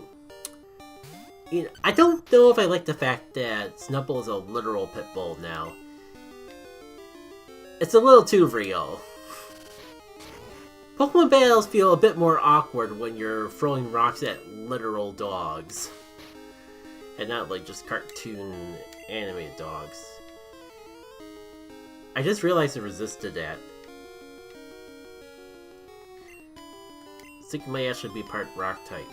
You know, I don't know if I like the fact that Snubbull is a literal pit bull now. It's a little too real. Pokemon battles feel a bit more awkward when you're throwing rocks at literal dogs. And not like just cartoon animated dogs. I just realized it resisted that. I think it might actually be part rock type.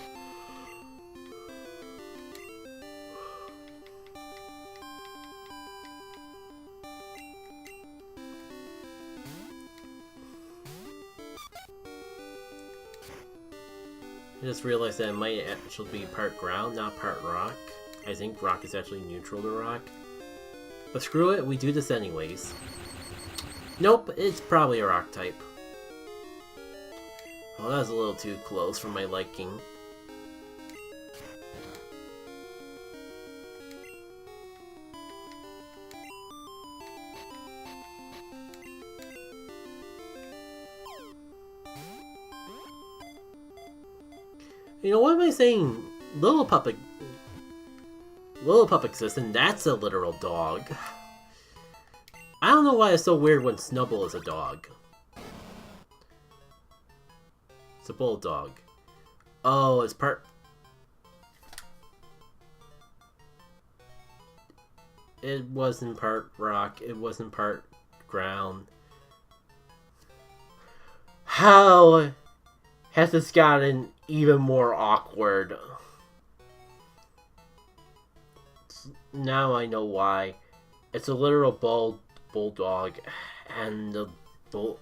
I just realized that it might actually be part ground, not part rock. I think rock is actually neutral to rock. But screw it, we do this anyways. Nope, it's probably a rock type. Oh, that was a little too close for my liking. You know, what am I saying? Lillipup exists, and that's a literal dog. I don't know why it's so weird when Snubbull is a dog. It's a bulldog. Oh, it's part... It wasn't part rock, it wasn't part ground. How has this gotten even more awkward? Now I know why. It's a literal bulldog, and the bull...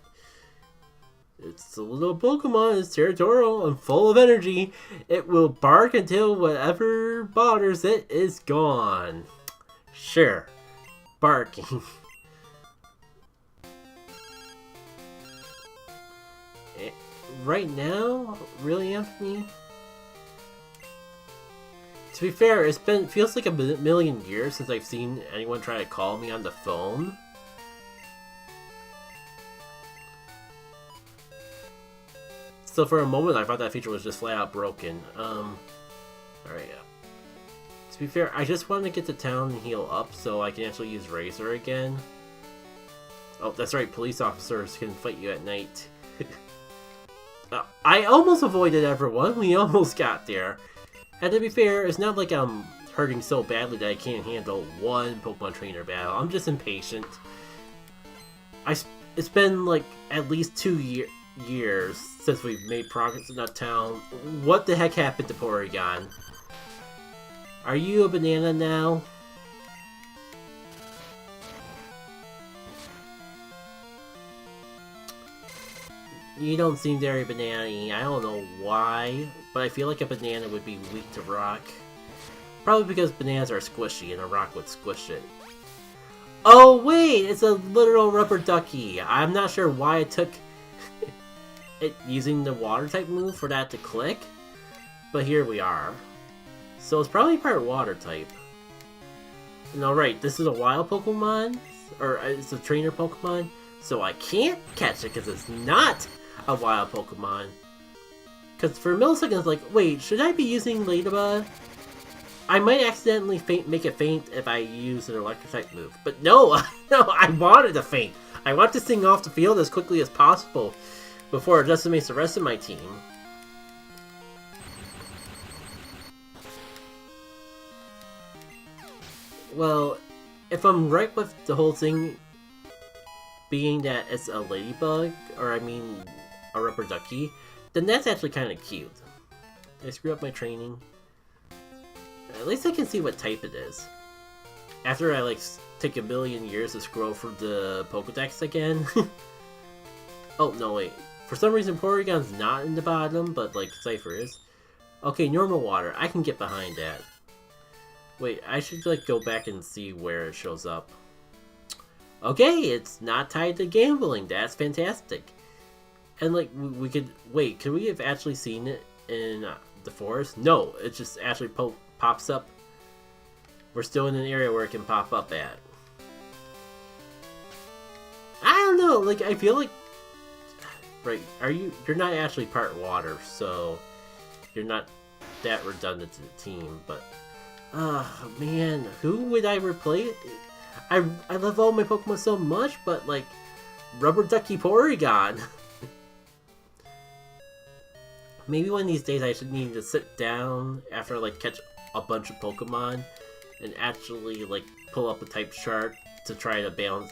It's a little Pokemon, it's territorial and full of energy. It will bark until whatever bothers it is gone. Sure, barking. Right now? Really, Anthony? To be fair, feels like a million years since I've seen anyone try to call me on the phone. So for a moment, I thought that feature was just flat out broken. Alright, yeah. To be fair, I just wanted to get to town and heal up so I can actually use Razor again. Oh, that's right, police officers can fight you at night. I almost avoided everyone, we almost got there. And to be fair, it's not like I'm hurting so badly that I can't handle one Pokemon Trainer battle. I'm just impatient. It's been like at least 2 years since we've made progress in that town. What the heck happened to Porygon? Are you a banana now? You don't seem very banana-y. I don't know why, but I feel like a banana would be weak to rock. Probably because bananas are squishy and a rock would squish it. Oh wait, it's a literal rubber ducky. I'm not sure why it took it using the water type move for that to click, but here we are. So it's probably part water type. No, right, this is a wild Pokemon, or it's a trainer Pokemon, so I can't catch it because it's not a wild Pokemon. Because for a millisecond, it's like, wait, should I be using Ladybug? I might accidentally make it faint if I use an electric type move. But no, no, I wanted to faint. I want this thing off the field as quickly as possible before it decimates the rest of my team. Well, if I'm right with the whole thing being that it's a ladybug, or I mean a rubber ducky, then that's actually kind of cute. Did I screw up my training? At least I can see what type it is. After I like take a million years to scroll through the Pokedex again. Oh no, wait. For some reason Porygon's not in the bottom, but like Cypher is. Okay, normal water. I can get behind that. Wait, I should like go back and see where it shows up. Okay, it's not tied to gambling. That's fantastic. And like, we could... Wait, could we have actually seen it in the forest? No, it just actually pops up. We're still in an area where it can pop up at. I don't know, like, I feel like... Right, you're not actually part water, so... You're not that redundant to the team, but... man, who would I replace? I love all my Pokemon so much, but like... Rubber Ducky Porygon! Maybe one of these days I should need to sit down after like catch a bunch of Pokemon and actually like pull up a type chart to try to balance,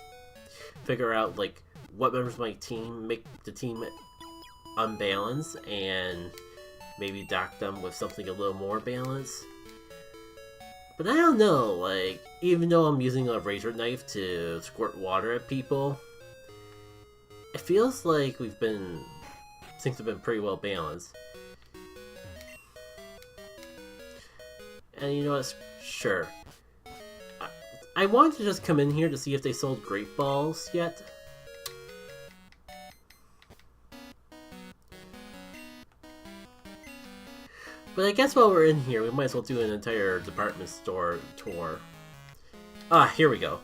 figure out like what members of my team make the team unbalanced and maybe dock them with something a little more balanced. But I don't know, like, even though I'm using a razor knife to squirt water at people, it feels like things have been pretty well balanced. And you know what? Sure. I wanted to just come in here to see if they sold Great Balls yet. But I guess while we're in here, we might as well do an entire department store tour. Ah, here we go.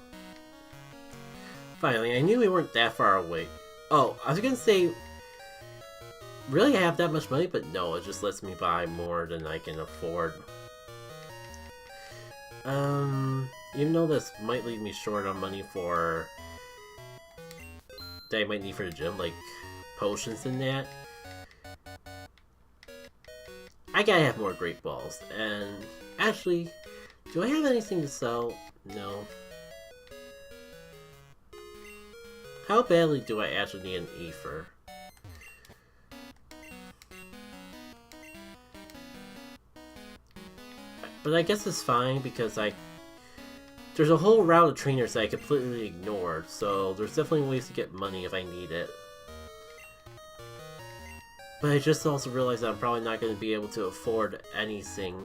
Finally, I knew we weren't that far away. Oh, I was gonna say... Really, I have that much money? But no, it just lets me buy more than I can afford. Even though this might leave me short on money for... that I might need for the gym, like potions and that. I gotta have more Great Balls. And actually, do I have anything to sell? No. How badly do I actually need an Ether? But I guess it's fine because there's a whole route of trainers that I completely ignored, so there's definitely ways to get money if I need it. But I just also realized that I'm probably not going to be able to afford anything.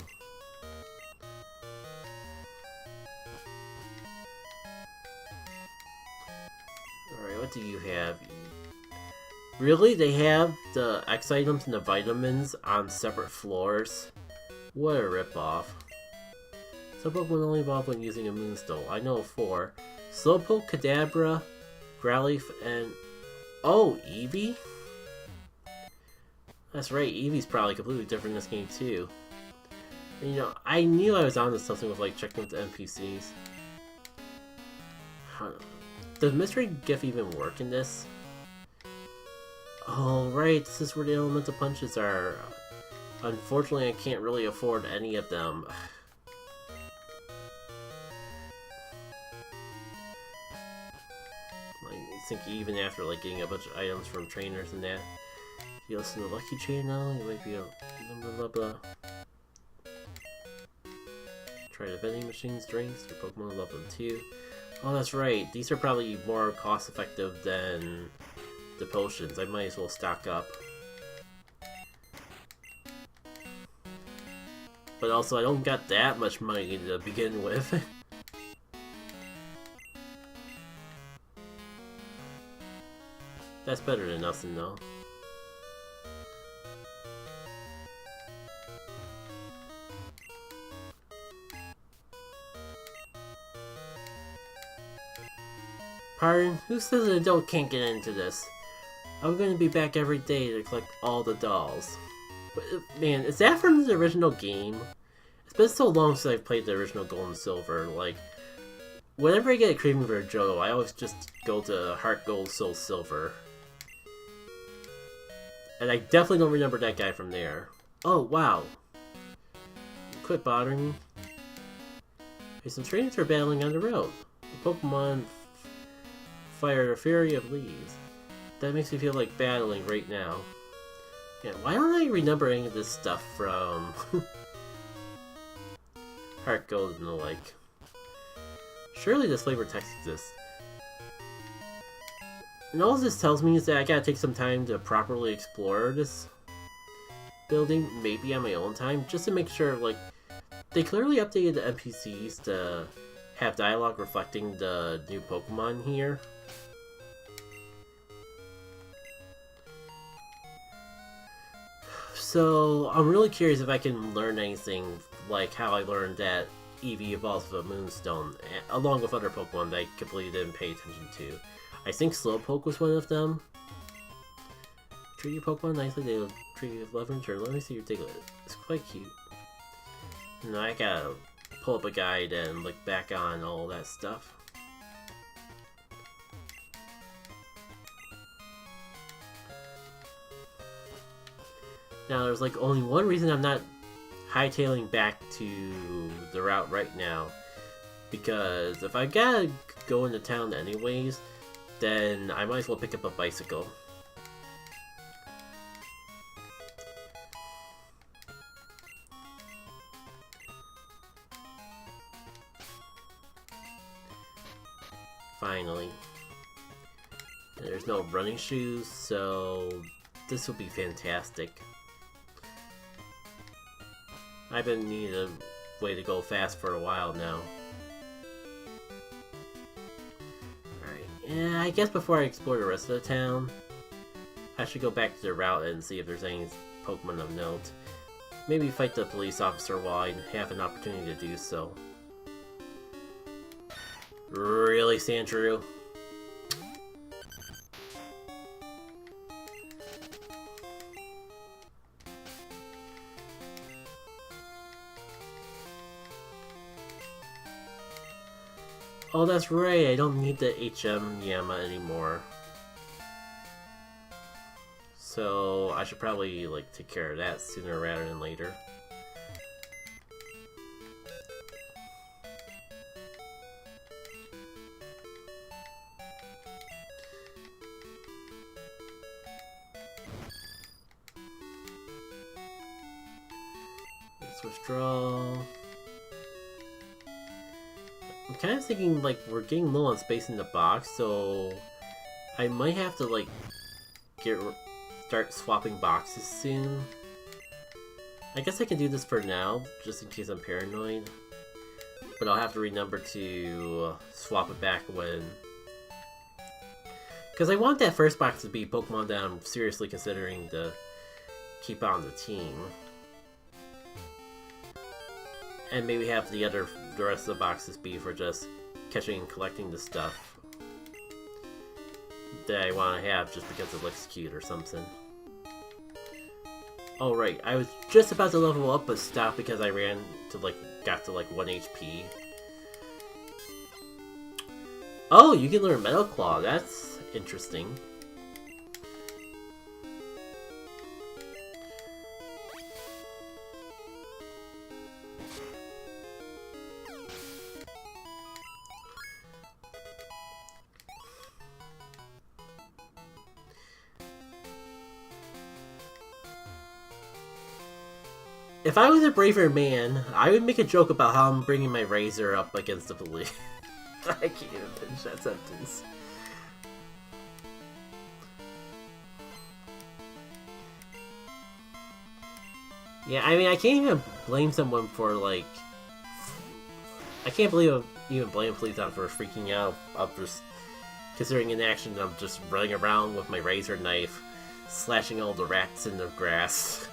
Alright, what do you have? Really? They have the X items and the vitamins on separate floors? What a ripoff. Some Pokemon only evolve when using a Moonstone. I know of 4. Slowpoke, Kadabra, Growlithe, and... Oh, Eevee? That's right, Eevee's probably completely different in this game too. And, you know, I knew I was onto something with like checking with the NPCs. Does Mystery GIF even work in this? Oh right, this is where the elemental punches are. Unfortunately, I can't really afford any of them. I think even after like getting a bunch of items from trainers and that, you listen to the Lucky Channel, you might be a blah blah blah. Try the vending machines, drinks, your Pokemon love them too. Oh, that's right. These are probably more cost effective than the potions. I might as well stock up. But also, I don't got that much money to begin with. That's better than nothing, though. Pardon? Who says an adult can't get into this? I'm going to be back every day to collect all the dolls. But, man, is that from the original game? It's been so long since I've played the original Gold and Silver. Like, whenever I get a craving for a Johto, I always just go to Heart Gold, Soul Silver. And I definitely don't remember that guy from there. Oh, wow. Quit bothering me. Okay, some trainers are battling on the road. The Pokemon fire a fury of leaves. That makes me feel like battling right now. Yeah, why don't I remember any of this stuff from Heart Gold and the like? Surely this flavor text exists. And all this tells me is that I gotta take some time to properly explore this building, maybe on my own time, just to make sure, like, they clearly updated the NPCs to have dialogue reflecting the new Pokemon here. So, I'm really curious if I can learn anything like how I learned that Eevee evolves with a Moonstone, along with other Pokemon that I completely didn't pay attention to. I think Slowpoke was one of them. Treat your Pokemon nicely, they will treat you with love in return. Let me see your Diglett. It's quite cute. Now I gotta pull up a guide and look back on all that stuff. Now there's like only one reason I'm not hightailing back to the route right now, because if I gotta go into town anyways, then I might as well pick up a bicycle. Finally. There's no running shoes, so this will be fantastic. I've been needing a way to go fast for a while now. Alright, yeah, I guess before I explore the rest of the town, I should go back to the route and see if there's any Pokemon of note. Maybe fight the police officer while I have an opportunity to do so. Really, Sandrew? Oh, that's right, I don't need the HM Yama anymore. So, I should probably, like, take care of that sooner rather than later. Let's withdraw. I'm kind of thinking, like, we're getting low on space in the box, so I might have to, like, start swapping boxes soon. I guess I can do this for now, just in case I'm paranoid. But I'll have to remember to swap it back when... Because I want that first box to be Pokemon that I'm seriously considering to keep on the team. And maybe have the rest of the boxes be for just catching and collecting the stuff that I want to have just because it looks cute or something. Oh right, I was just about to level up but stopped because I got to 1 HP. Oh, you can learn Metal Claw, that's interesting. If I was a braver man, I would make a joke about how I'm bringing my razor up against the police. I can't even finish that sentence. Yeah, I mean, I can't even blame someone for, like... I can't even blame police out for freaking out. I'm just considering in action I'm just running around with my razor knife, slashing all the rats in the grass.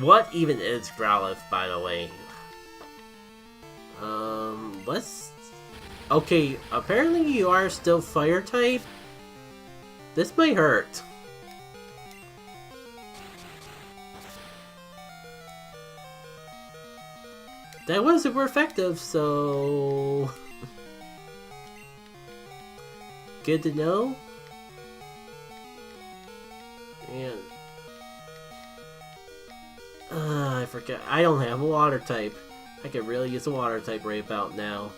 What even is Growlithe, by the way? Let's... Okay, apparently you are still fire type. This might hurt. That was super effective, so... Good to know. And... I forgot. I don't have a water type. I could really use a water type right about now.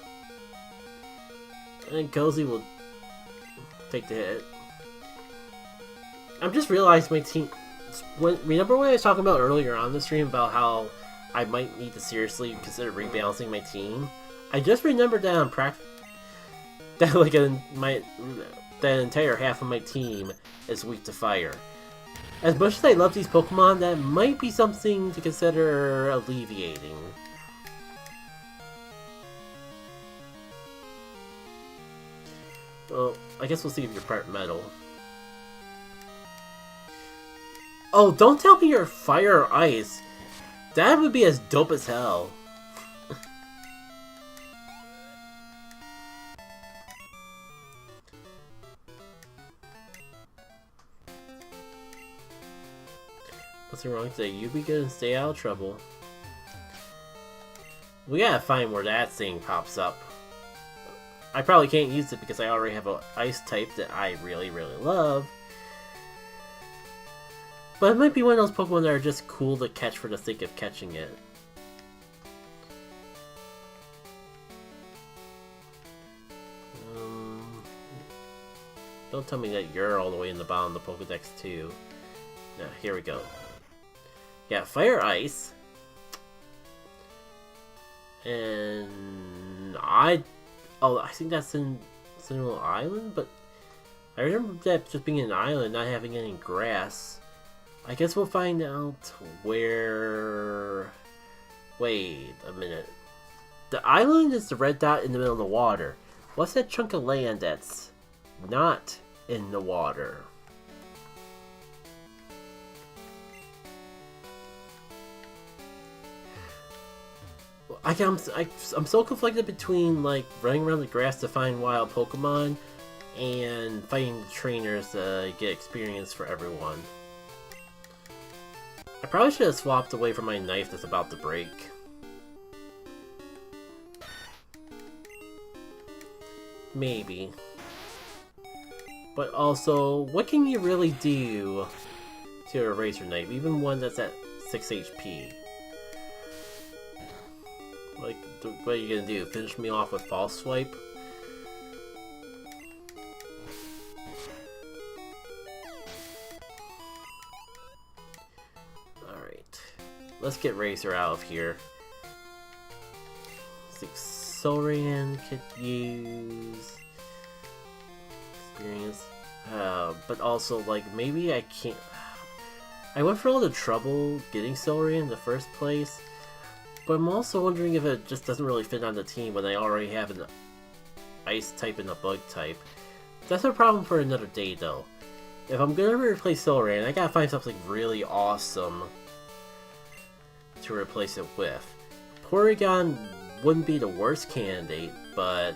And Cozy will take the hit. I'm just realizing my team... Remember when I was talking about earlier on the stream about how I might need to seriously consider rebalancing my team? I just remembered that I'm that entire half of my team is weak to fire. As much as I love these Pokemon, that might be something to consider alleviating. Well, I guess we'll see if you're part metal. Oh, don't tell me you're fire or ice. That would be as dope as hell. What's wrong today? You be good and stay out of trouble. We gotta find where that thing pops up. I probably can't use it because I already have an ice type that I really, really love. But it might be one of those Pokemon that are just cool to catch for the sake of catching it. Don't tell me that you're all the way in the bottom of the Pokedex too. Now, here we go. Yeah, Fire Ice. And I think that's in Sentinel Island, but I remember that just being an island, not having any grass. I guess we'll find out where... Wait a minute. The island is the red dot in the middle of the water. What's that chunk of land that's not in the water? I'm so conflicted between like running around the grass to find wild Pokemon and fighting the trainers to get experience for everyone. I probably should have swapped away from my knife that's about to break. Maybe. But also, what can you really do to a razor knife, even one that's at 6 HP? Like, what are you gonna do? Finish me off with False Swipe? Alright. Let's get Razor out of here. I think Soran could use experience. But also, like, maybe I can't... I went for all the trouble getting Soran in the first place. But I'm also wondering if it just doesn't really fit on the team when I already have an ice type and a bug type. That's a problem for another day though. If I'm gonna replace Soran, I gotta find something really awesome to replace it with. Porygon wouldn't be the worst candidate, but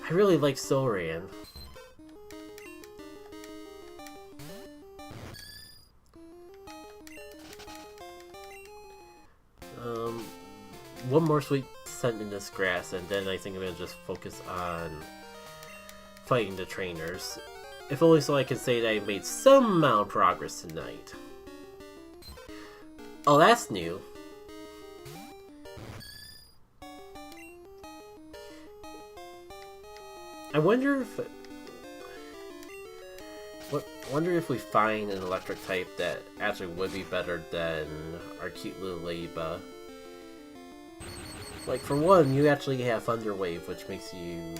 I really like Soran. One more sweet scent in this grass, and then I think I'm gonna just focus on fighting the trainers. If only so I can say that I made some amount of progress tonight. Oh, that's new. I wonder if we find an electric type that actually would be better than our cute little Ladybug. Like, for one, you actually have Thunder Wave, which makes you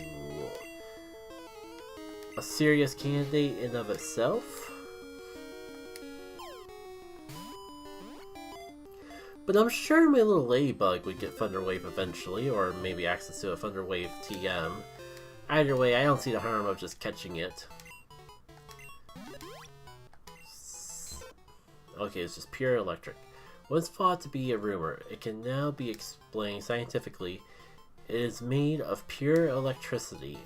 a serious candidate in of itself. But I'm sure my little Ladybug would get Thunder Wave eventually, or maybe access to a Thunder Wave TM. Either way, I don't see the harm of just catching it. Okay, it's just pure electric. Once thought to be a rumor, it can now be explained scientifically. It is made of pure electricity.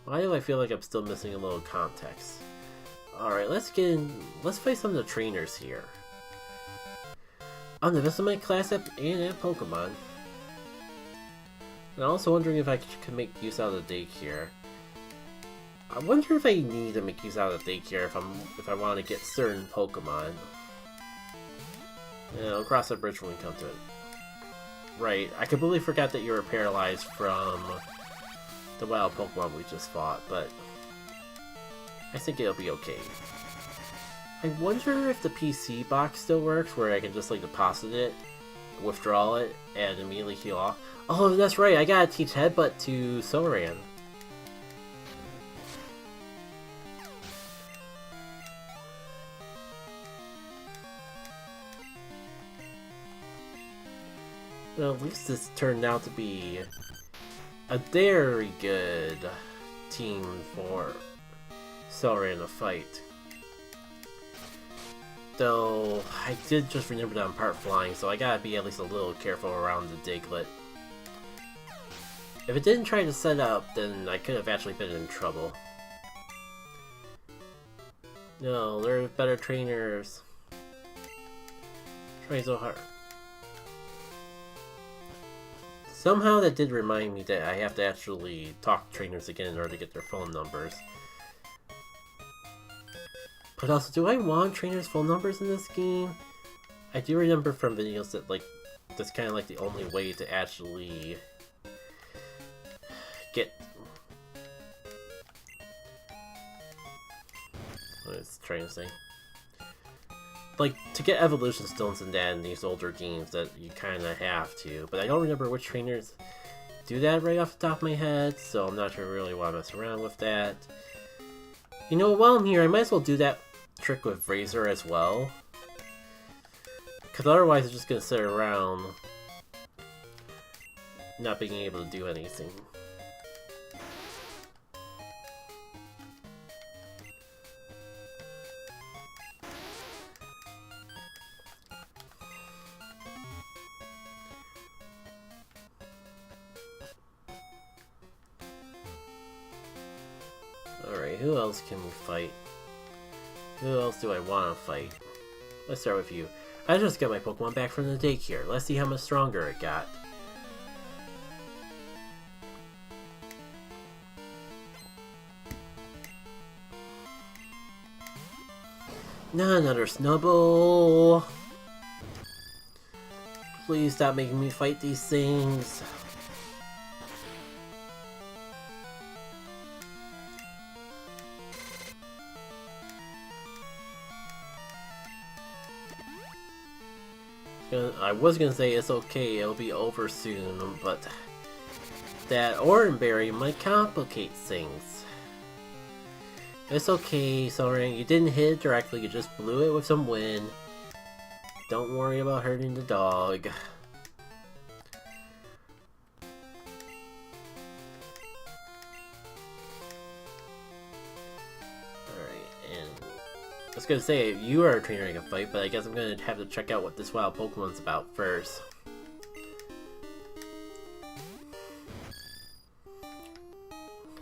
Why do I feel like I'm still missing a little context? Alright, let's fight some of the trainers here. On the rest of my class app and at Pokemon. And I'm also wondering if I could make use out of the daycare. I wonder if I need to make use out of the daycare if I want to get certain Pokemon. Yeah, I'll cross that bridge when we come to it. Right, I completely forgot that you were paralyzed from the wild Pokemon we just fought, but I think it'll be okay. I wonder if the PC box still works, where I can just like deposit it, withdraw it, and immediately heal off. Oh, that's right, I gotta teach Headbutt to Soran. Well, at least this turned out to be a very good team for Soran to fight. Though, I did just remember that I'm part flying, so I gotta be at least a little careful around the Diglett. If it didn't try to set up, then I could have actually been in trouble. No, they're better trainers. Try so hard. Somehow that did remind me that I have to actually talk to trainers again in order to get their phone numbers. But also, do I want trainers' phone numbers in this game? I do remember from videos that, like, that's kind of like the only way to actually get... What is it trying to say? Like, to get evolution stones and that in these older games that you kind of have to. But I don't remember which trainers do that right off the top of my head, so I'm not sure really why I mess around with that. You know, while I'm here, I might as well do that trick with Razor as well. Because otherwise, it's just going to sit around not being able to do anything. Alright, who else can we fight? Who else do I want to fight? Let's start with you. I just got my Pokemon back from the daycare. Let's see how much stronger it got. Not another Snubble! Please stop making me fight these things. I was gonna say it's okay, it'll be over soon, but that Oranberry might complicate things. It's okay, sorry, you didn't hit it directly, you just blew it with some wind. Don't worry about hurting the dog. I was gonna say, you are a trainer I can fight, but I guess I'm gonna have to check out what this wild Pokemon's about first.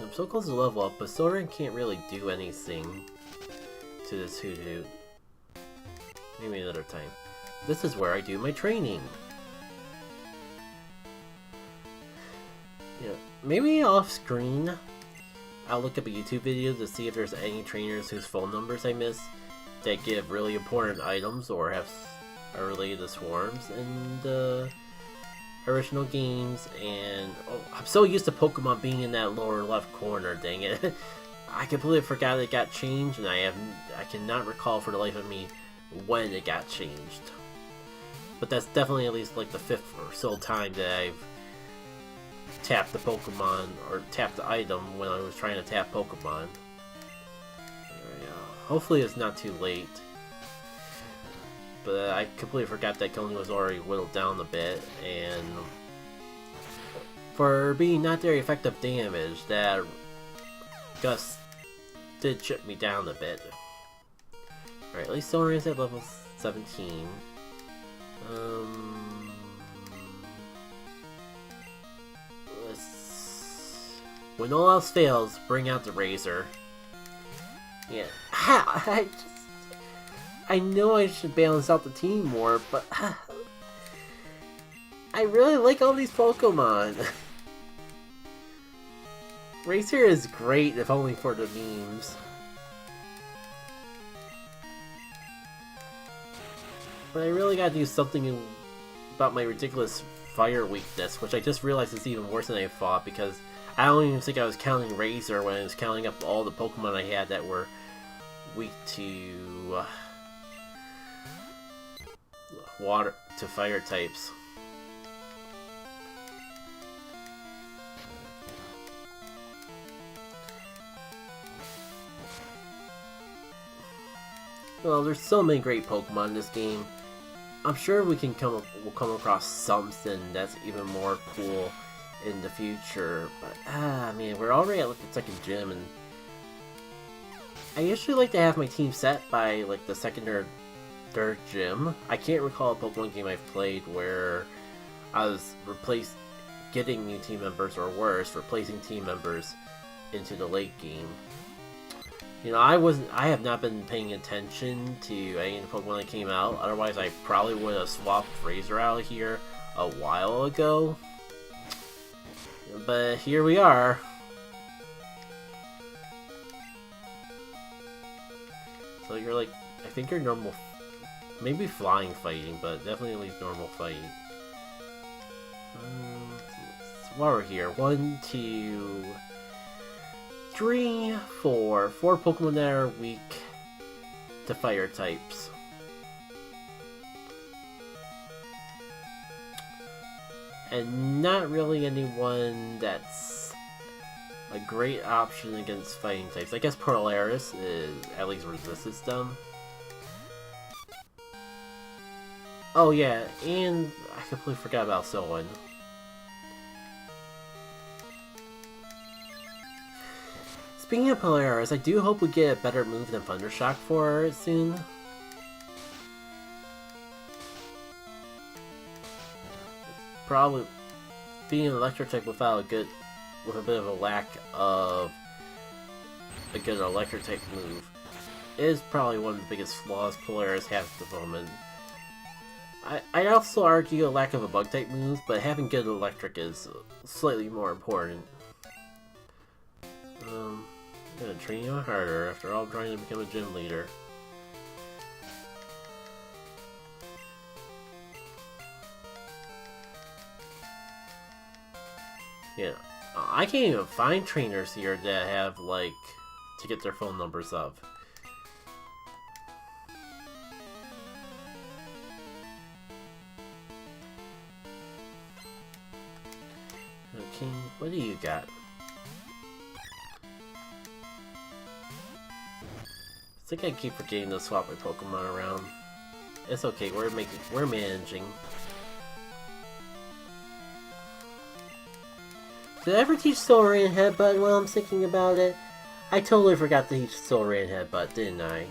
I'm so close to level up, but Soren can't really do anything to this Hoothoot. Maybe another time. This is where I do my training. Yeah, maybe off screen, I'll look up a YouTube video to see if there's any trainers whose phone numbers I missed that give really important items or are related to swarms in the original games. And oh, I'm so used to Pokemon being in that lower left corner, dang it. I completely forgot it got changed, and I cannot recall for the life of me when it got changed. But that's definitely at least like the 5th or so time that I've tapped the Pokemon or tapped the item when I was trying to tap Pokemon. Hopefully it's not too late. But I completely forgot that Coney was already whittled down a bit, and for being not very effective damage, that Gus did chip me down a bit. Alright, at least Soren is at level 17. When all else fails, bring out the Razor. Yeah. I know I should balance out the team more, but I really like all these Pokemon. Razor is great, if only for the memes. But I really gotta do something about my ridiculous fire weakness, which I just realized is even worse than I thought, because I don't even think I was counting Razor when I was counting up all the Pokemon I had that were weak to fire types. Well, there's so many great Pokemon in this game. I'm sure we'll come across something that's even more cool in the future, but man, we're already at like the 2nd gym, and I usually like to have my team set by like the 2nd or their gym. I can't recall a Pokemon game I've played where I was getting new team members, or worse, replacing team members into the late game. You know, I have not been paying attention to any of the Pokemon that came out. Otherwise, I probably would have swapped Razor out of here a while ago. But here we are. So you're like, I think you're normal, maybe flying fighting, but definitely at least normal fighting. So while we're here, 1, 2, 3, 4 Pokemon that are weak to fire types. And not really anyone that's a great option against fighting types. I guess Polaris is at least resistant them. Oh yeah, and I completely forgot about Soen. Speaking of Polaris, I do hope we get a better move than Thundershock for her soon. Probably being an electric type with a bit of a lack of a good electric type move is probably one of the biggest flaws Polaris has at the moment. I'd also argue a lack of a bug type move, but having good electric is slightly more important. I'm gonna train you harder. After all, I'm trying to become a gym leader. Yeah, I can't even find trainers here that have, like, to get their phone numbers up. Okay, what do you got? I think I keep forgetting to swap my Pokemon around. It's okay, we're managing. Did I ever teach Soul Rain Headbutt while I'm thinking about it? I totally forgot to teach Soul Rain Headbutt, didn't I?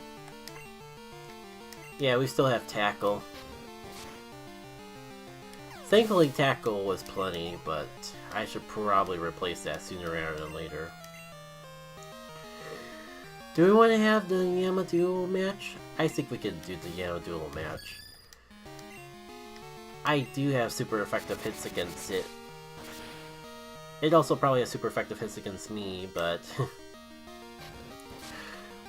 Yeah, we still have Tackle. Thankfully, Tackle was plenty, but I should probably replace that sooner rather than later. Do we want to have the Yamaduo match? I think we could do the Yamaduo match. I do have super effective hits against it. It also probably has super effective hits against me, but...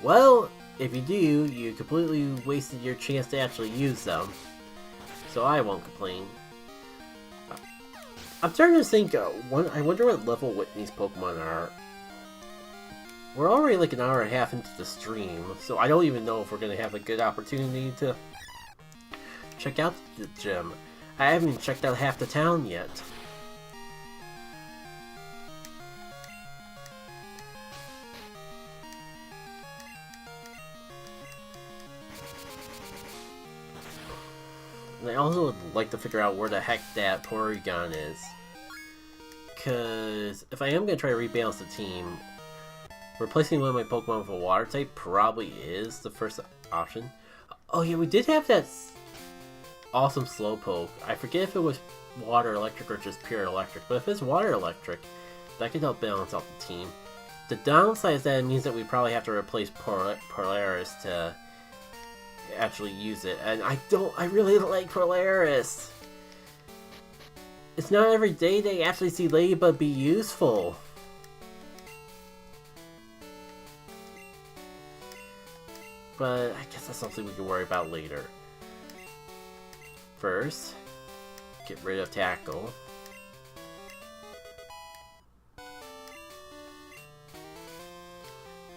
well, if you do, you completely wasted your chance to actually use them. So I won't complain. I'm starting to think, I wonder what level Whitney's Pokemon are. We're already like an hour and a half into the stream, so I don't even know if we're going to have a good opportunity to check out the gym. I haven't even checked out half the town yet. And I also would like to figure out where the heck that Porygon is. Because if I am going to try to rebalance the team, replacing one of my Pokemon with a water type probably is the first option. Oh yeah, we did have that awesome Slowpoke. I forget if it was water electric or just pure electric, but if it's water electric, that could help balance out the team. The downside is that it means that we probably have to replace Polaris to actually use it, and I really like Polaris. It's not every day they actually see Ladybug be useful. But I guess that's something we can worry about later. First, get rid of Tackle.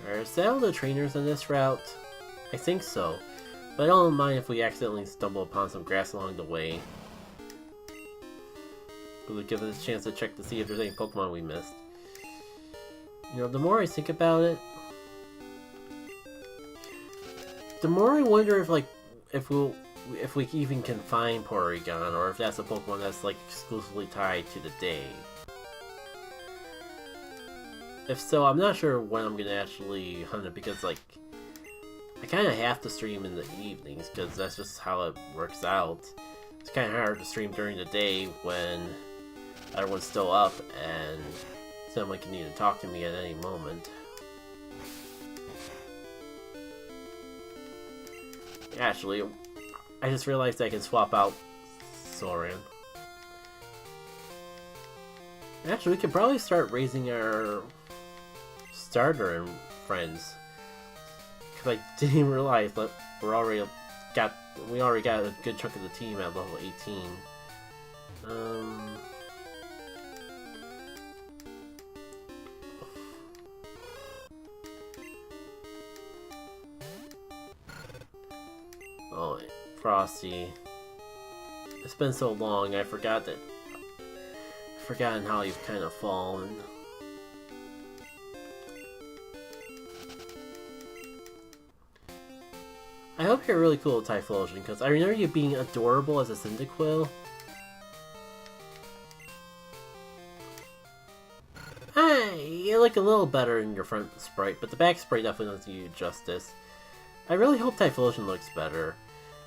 Are all the trainers on this route? I think so. But I don't mind if we accidentally stumble upon some grass along the way. It'll give us a chance to check to see if there's any Pokemon we missed. You know, the more I think about it, the more I wonder if we even can find Porygon, or if that's a Pokemon that's like exclusively tied to the day. If so, I'm not sure when I'm gonna actually hunt it, because like I kind of have to stream in the evenings because that's just how it works out. It's kind of hard to stream during the day when everyone's still up and someone can need to talk to me at any moment. Actually, I just realized I can swap out Soren. Actually, we could probably start raising our starter and friends. Cause I didn't even realize that we already got a good chunk of the team at level 18. Oh, Frosty. It's been so long, I've forgotten how you've kind of fallen. I hope you're really cool with Typhlosion, because I remember you being adorable as a Cyndaquil. You look a little better in your front sprite, but the back sprite definitely doesn't do you justice. I really hope Typhlosion looks better.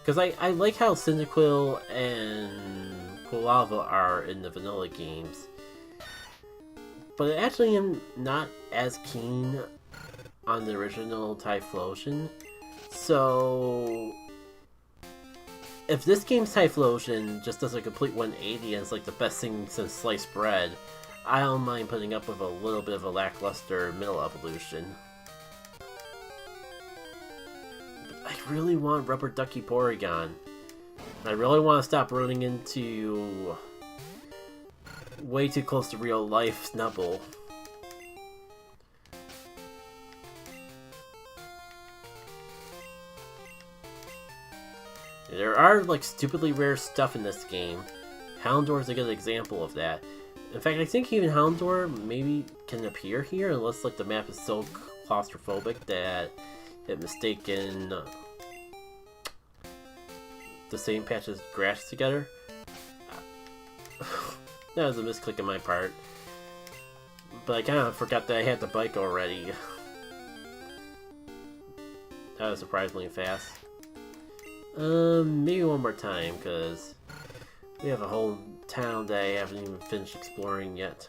Because I like how Cyndaquil and Quilava are in the vanilla games. But I actually am not as keen on the original Typhlosion. So if this game's Typhlosion just does a complete 180 and it's like the best thing since sliced bread, I don't mind putting up with a little bit of a lackluster middle evolution. I really want Rubber Ducky Porygon. I really want to stop running into way too close to real life Snubbull. There are like stupidly rare stuff in this game. Houndour is a good example of that. In fact, I think even Houndour maybe can appear here unless like the map is so claustrophobic that it mistaken the same patch as grass together. That was a misclick on my part. But I kind of forgot that I had the bike already. That was surprisingly fast. Maybe one more time, because we have a whole town that I haven't even finished exploring yet.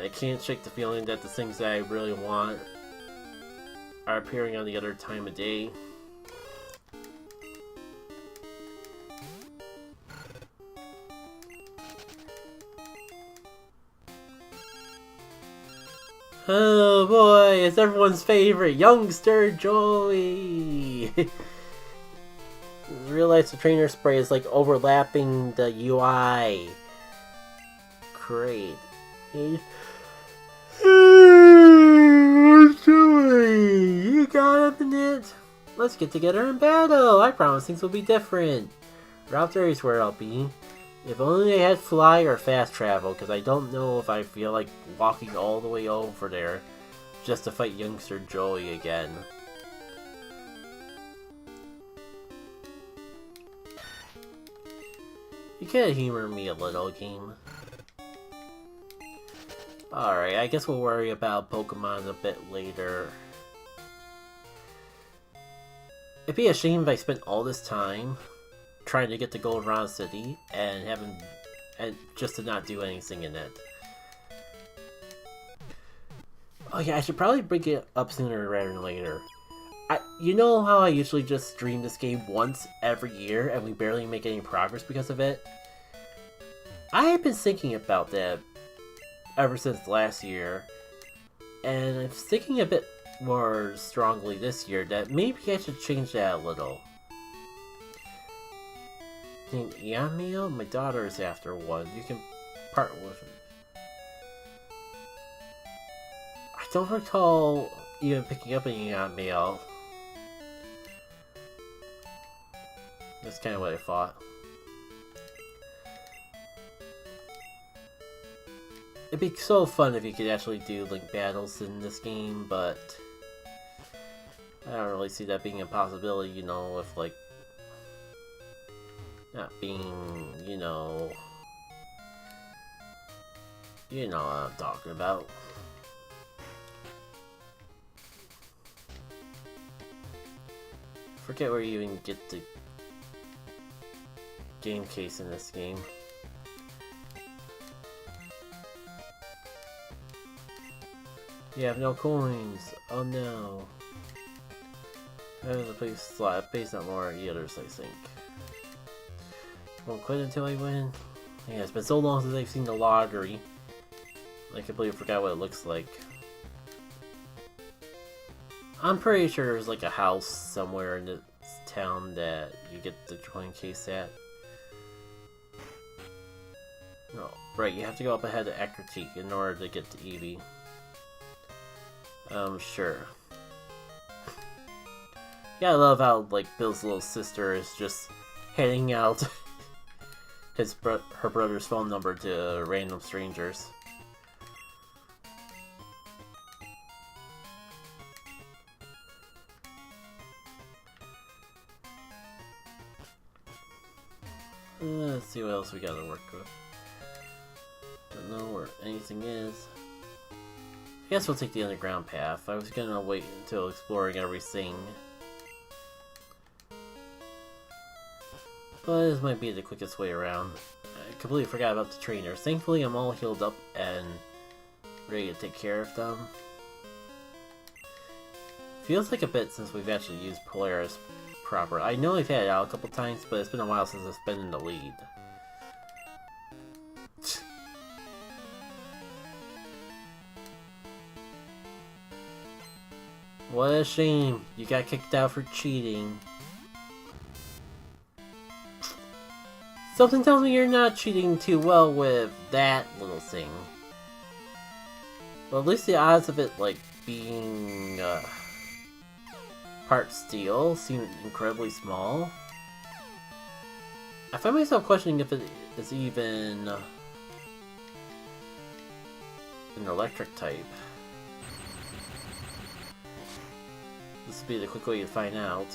I can't shake the feeling that the things that I really want are appearing on the other time of day. Oh boy, it's everyone's favorite, Youngster Joey! Realize the trainer spray is like overlapping the UI. Great. Joey, you got him in it? Let's get together in battle! I promise things will be different. Route there is where I'll be. If only I had fly or fast travel, because I don't know if I feel like walking all the way over there just to fight Youngster Joey again. You gotta humor me a little, game. Alright, I guess we'll worry about Pokemon a bit later. It'd be a shame if I spent all this time trying to get to Goldenrod City and just to not do anything in it. Oh yeah, I should probably bring it up sooner rather than later. You know how I usually just stream this game once every year and we barely make any progress because of it? I have been thinking about that ever since last year, and I'm thinking a bit more strongly this year that maybe I should change that a little. Yamio? My daughter is after one. You can part with it. I don't recall even picking up any Yamio. That's kind of what I thought. It'd be so fun if you could actually do link battles in this game, but I don't really see that being a possibility, you know, with like not being, you know, You know what I'm talking about. Forget where you even get the game case in this game. You have no coins. Oh no. There's a place slot. Pays not more others, I think. Won't quit until I win. Yeah, it's been so long since I've seen the lottery. I completely forgot what it looks like. I'm pretty sure there's like a house somewhere in this town that you get the coin case at. No, right, you have to go up ahead to Critique in order to get to Eevee. Sure. Yeah, I love how, like, Bill's little sister is just handing out her brother's phone number to random strangers. Let's see what else we gotta work with. Don't know where anything is. I guess we'll take the underground path. I was gonna wait until exploring everything. But this might be the quickest way around. I completely forgot about the trainers. Thankfully, I'm all healed up and ready to take care of them. Feels like a bit since we've actually used Polaris proper. I know I've had it out a couple times, but it's been a while since I've been in the lead. What a shame. You got kicked out for cheating. Something tells me you're not cheating too well with that little thing. Well, at least the odds of it, like, being, part steel seem incredibly small. I find myself questioning if it is even an electric type. This would be the quick way to find out.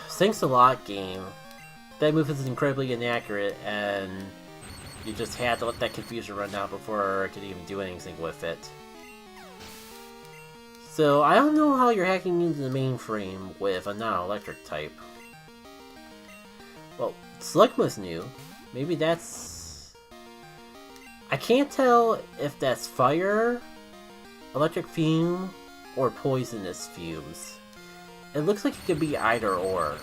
Thanks a lot, game. That move is incredibly inaccurate, and you just had to let that confusion run out before I could even do anything with it. So, I don't know how you're hacking into the mainframe with a non-electric type. Well, Slugma's new. Maybe that's... I can't tell if that's fire, electric fume, or poisonous fumes. It looks like it could be either or.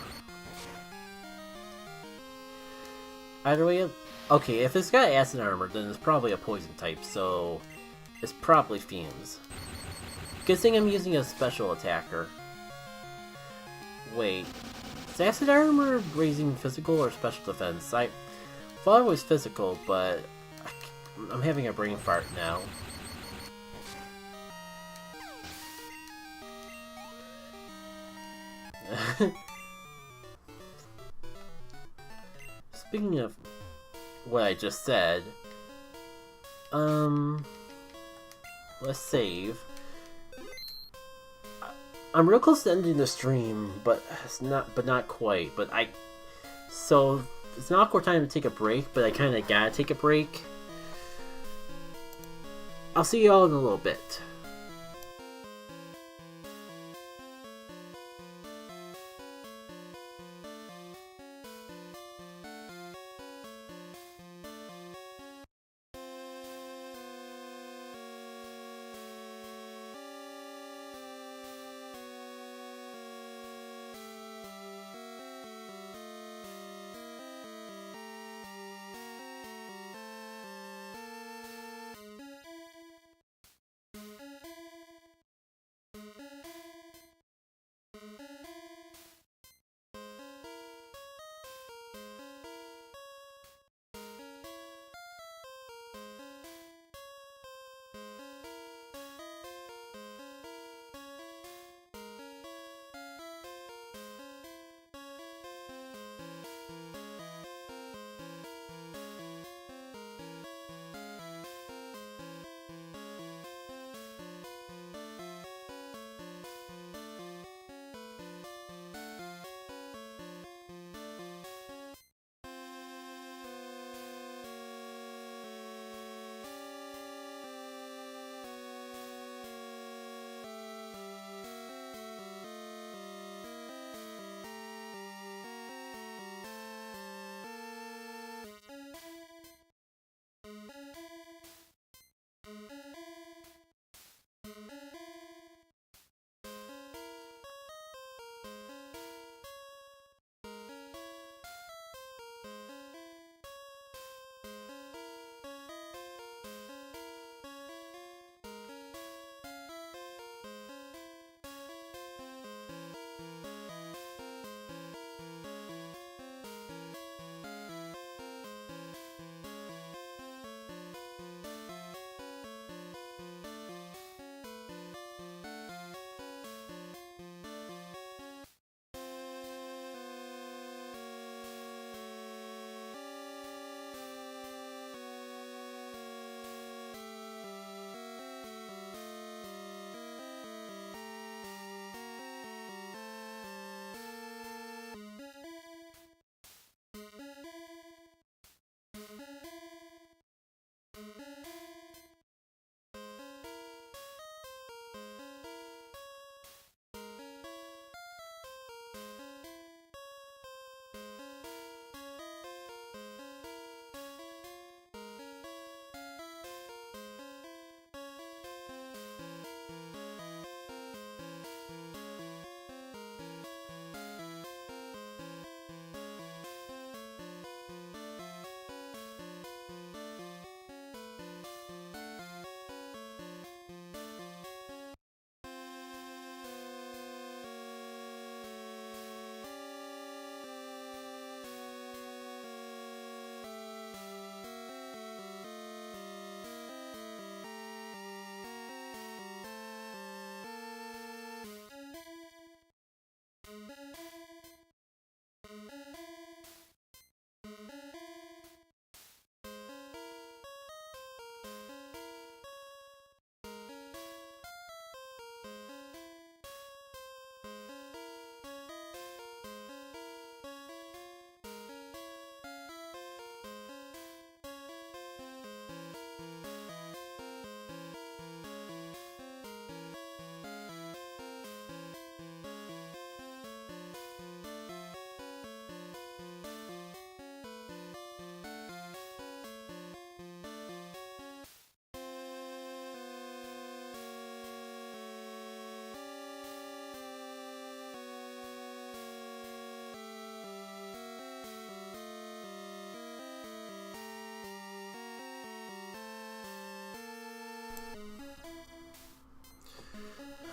Either way, okay, if it's got acid armor, then it's probably a poison type, so it's probably fumes. Good thing I'm using a special attacker. Wait, is acid armor raising physical or special defense? I thought it was physical, but I'm having a brain fart now. Speaking of what I just said, let's save. I'm real close to ending the stream, but not quite. So it's an awkward time to take a break, but I kind of gotta take a break. I'll see you all in a little bit.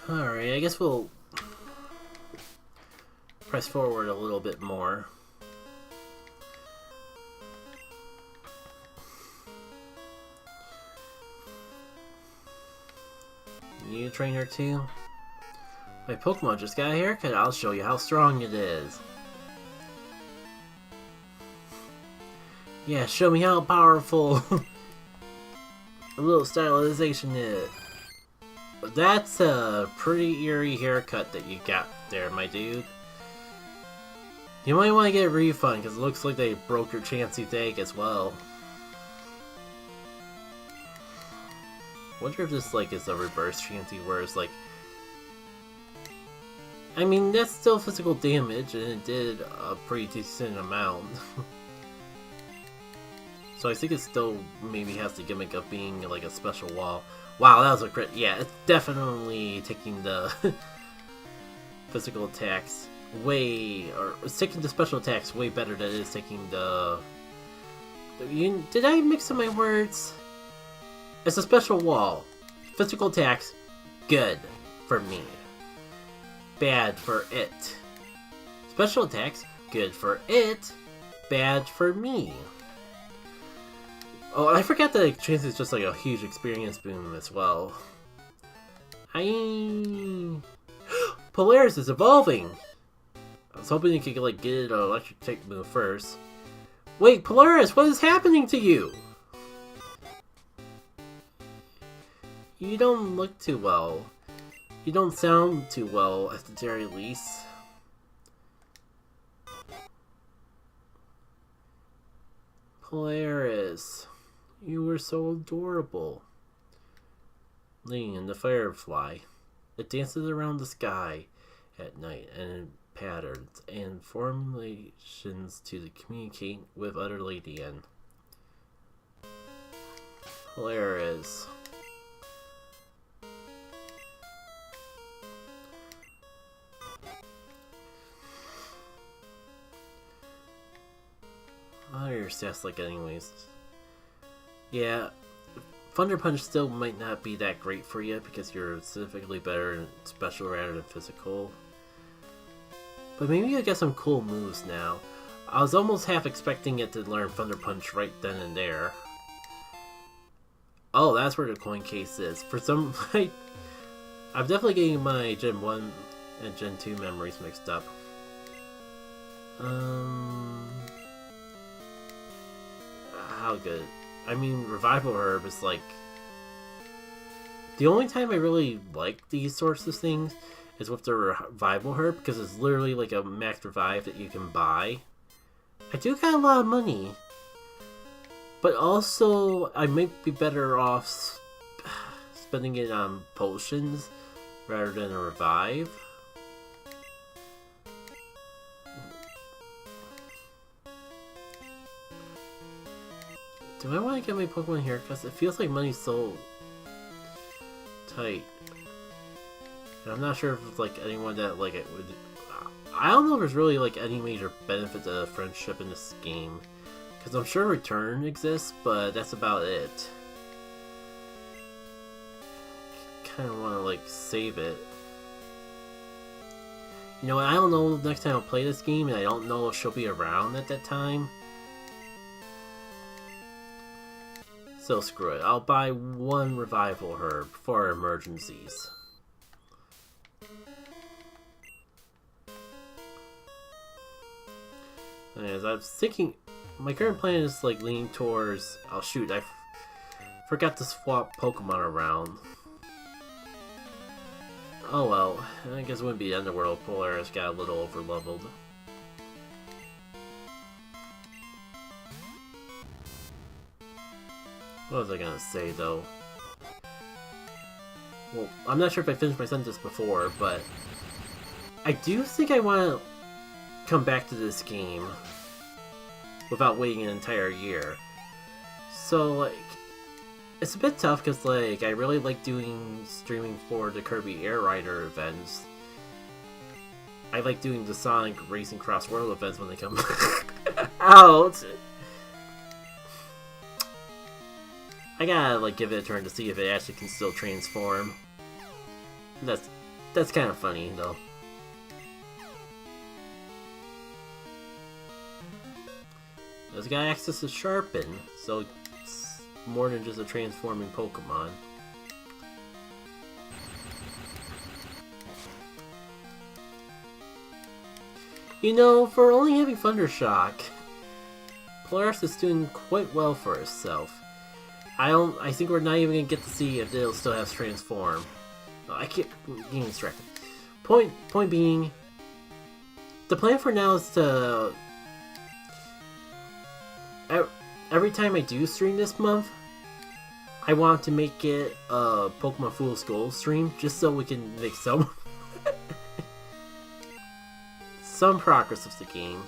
Alright, I guess we'll press forward a little bit more. You a trainer too? My Pokemon just got a haircut, I'll show you how strong it is. Yeah, show me how powerful a little stylization is. That's a pretty eerie haircut that you got there, my dude. You might want to get a refund, because it looks like they broke your Chansey's egg as well. Wonder if this, like, is a reverse Chansey, where it's like... I mean, that's still physical damage, and it did a pretty decent amount. So I think it still maybe has the gimmick of being, like, a special wall. Wow, that was a crit. Yeah, it's definitely taking the physical attacks way... Or it's taking the special attacks way better than it is taking the... Did I mix up my words? It's a special wall. Physical attacks, good for me. Bad for it. Special attacks, good for it. Bad for me. Oh, I forgot that Chance is just like a huge experience boom as well. Polaris is evolving! I was hoping you could like get it an electric type move first. Wait, Polaris, what is happening to you? You don't look too well. You don't sound too well, at the very least. Polaris, you were so adorable. Ling, the firefly. It dances around the sky at night and patterns and formulations to communicate with other lady in. Polaris. What are your stats like anyways? Yeah, Thunder Punch still might not be that great for you because you're specifically better in special rather than physical. But maybe you'll get some cool moves now. I was almost half expecting it to learn Thunder Punch right then and there. Oh, that's where the coin case is. For some... I'm definitely getting my Gen 1 and Gen 2 memories mixed up. How good? I mean, Revival Herb is like... The only time I really like these sorts of things is with the Revival Herb, because it's literally like a max revive that you can buy. I do got a lot of money, but also I might be better off spending it on potions rather than a revive. Do I want to get my Pokemon here? Because it feels like money's so tight. And I'm not sure if it's like anyone that like it would... I don't know if there's really like any major benefit to friendship in this game. Because I'm sure return exists, but that's about it. Kind of want to like save it. You know what, I don't know next time I'll play this game, and I don't know if she'll be around at that time. So screw it. I'll buy one Revival Herb for emergencies. As I was thinking, my current plan is like leaning towards... Oh shoot, I forgot to swap Pokemon around. Oh well, I guess it wouldn't be Underworld. Polaris got a little overleveled. What was I gonna say, though? Well, I'm not sure if I finished my sentence before, but... I do think I want to come back to this game without waiting an entire year. So, like... It's a bit tough, because, like, I really like doing streaming for the Kirby Air Rider events. I like doing the Sonic Racing Cross World events when they come out! I gotta like give it a turn to see if it actually can still transform. That's That's kind of funny, though. It's got access to Sharpen, so it's more than just a transforming Pokemon. You know, for only having Thundershock, Polaris is doing quite well for itself. I think we're not even gonna get to see if it'll still have Transform. I keep getting distracted. Point being, the plan for now is to every time I do stream this month, I want to make it a Pokemon Fool's Gold stream, just so we can make some progress with the game.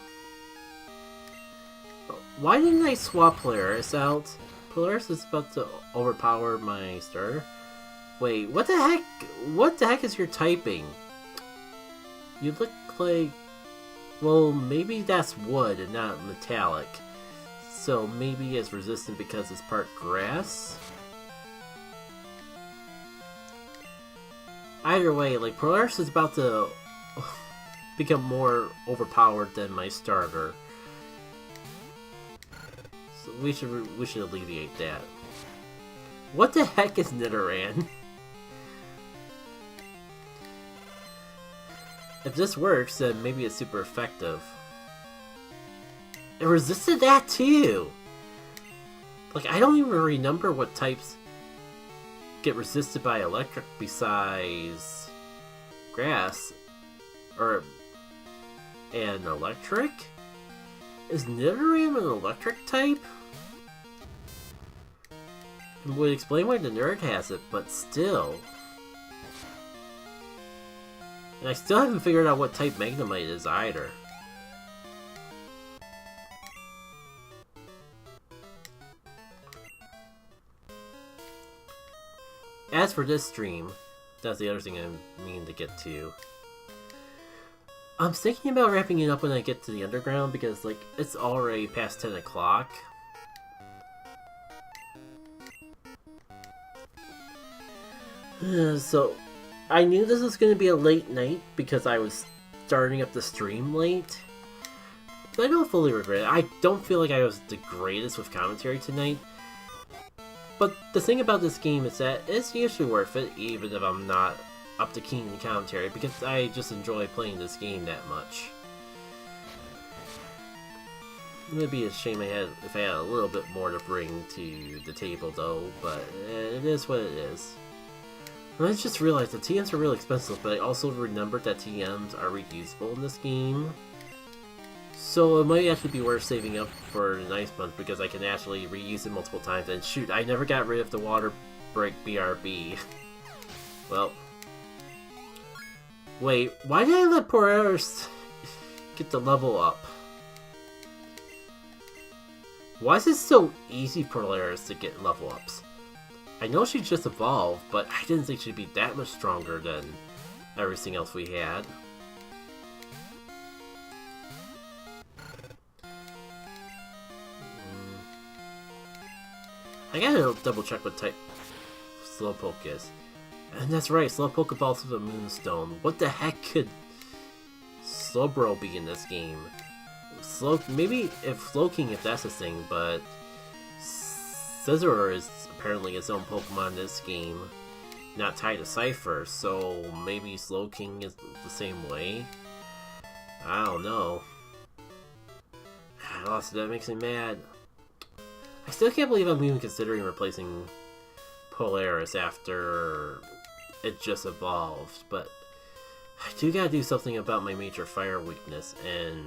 Why didn't I swap Polaris out? Polaris is about to overpower my starter. Wait, what the heck? What the heck is your typing? You look like... Well, maybe that's wood and not metallic. So maybe it's resistant because it's part grass? Either way, like, Polaris is about to become more overpowered than my starter. So we should alleviate that. What the heck is Nidoran? If this works, then maybe it's super effective. It resisted that too! Like, I don't even remember what types get resisted by electric besides grass. And electric? Is Nidoran an electric type? It would explain why the nerd has it, but still. And I still haven't figured out what type Magnemite is either. As for this stream, that's the other thing I mean to get to. I'm thinking about wrapping it up when I get to the underground because, like, it's already past 10 o'clock. So, I knew this was going to be a late night because I was starting up the stream late. But I don't fully regret it. I don't feel like I was the greatest with commentary tonight. But the thing about this game is that it's usually worth it, even if I'm not up to keen in commentary, because I just enjoy playing this game that much. It would be a shame if I had a little bit more to bring to the table though, but it is what it is. And I just realized that TMs are really expensive, but I also remembered that TMs are reusable in this game. So it might actually be worth saving up for an ice month because I can actually reuse it multiple times. And shoot, I never got rid of the water break BRB. Well. Wait, why did I let Polaris get the level up? Why is it so easy for Polaris to get level ups? I know she just evolved, but I didn't think she'd be that much stronger than everything else we had. I gotta double check what type Slowpoke is. And that's right, Slowpoke evolves with a Moonstone. What the heck could Slowbro be in this game? Maybe if Slowking if that's a thing, but Scizor is apparently its own Pokemon in this game, not tied to Cypher, so maybe Slowking is the same way? I don't know. Also, that makes me mad. I still can't believe I'm even considering replacing Polaris after it just evolved, but I do gotta do something about my major fire weakness, and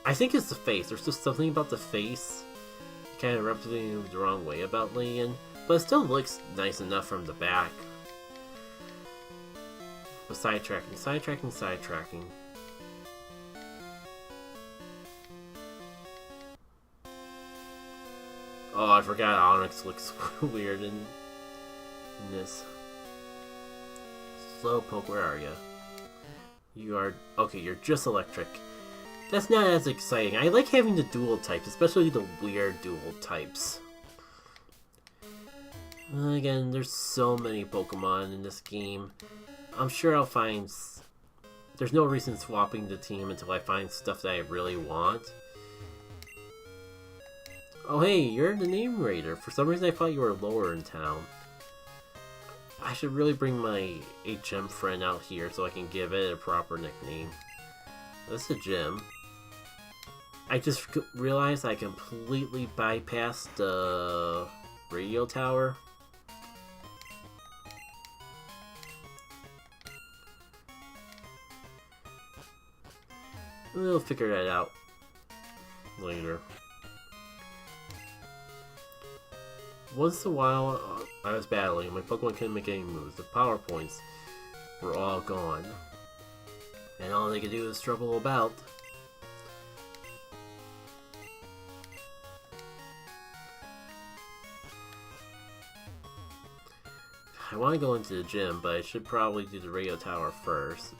I think it's the face. There's just something about the face that kind of rubs me the wrong way about Lillian, but it still looks nice enough from the back. But sidetracking. Oh, I forgot Onyx looks weird in this. Slowpoke, where are you? You are... Okay, you're just electric. That's not as exciting. I like having the dual types, especially the weird dual types. Again, there's so many Pokemon in this game. I'm sure I'll find... There's no reason swapping the team until I find stuff that I really want. Oh hey, you're the name raider. For some reason I thought you were lower in town. I should really bring my HM friend out here so I can give it a proper nickname. This is a gym. I just realized I completely bypassed the radio tower. We'll figure that out later. Once in a while, I was battling. My Pokemon couldn't make any moves. The power points were all gone. And all they could do was struggle about. I want to go into the gym, but I should probably do the radio tower first.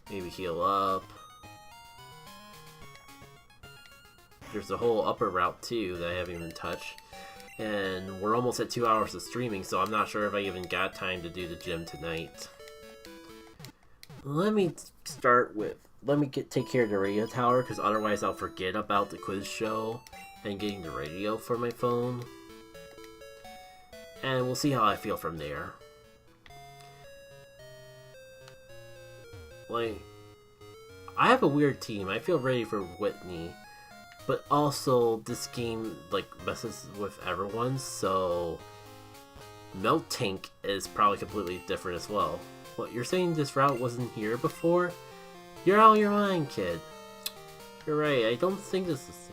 Maybe heal up. There's the whole upper route too that I haven't even touched. And we're almost at 2 hours of streaming, so I'm not sure if I even got time to do the gym tonight. Let me start with... take care of the radio tower, because otherwise I'll forget about the quiz show and getting the radio for my phone. And we'll see how I feel from there. Like, I have a weird team. I feel ready for Whitney. But also, this game, like, messes with everyone, so... Miltank is probably completely different as well. What, you're saying this route wasn't here before? You're out of your mind, kid. You're right, I don't think this is...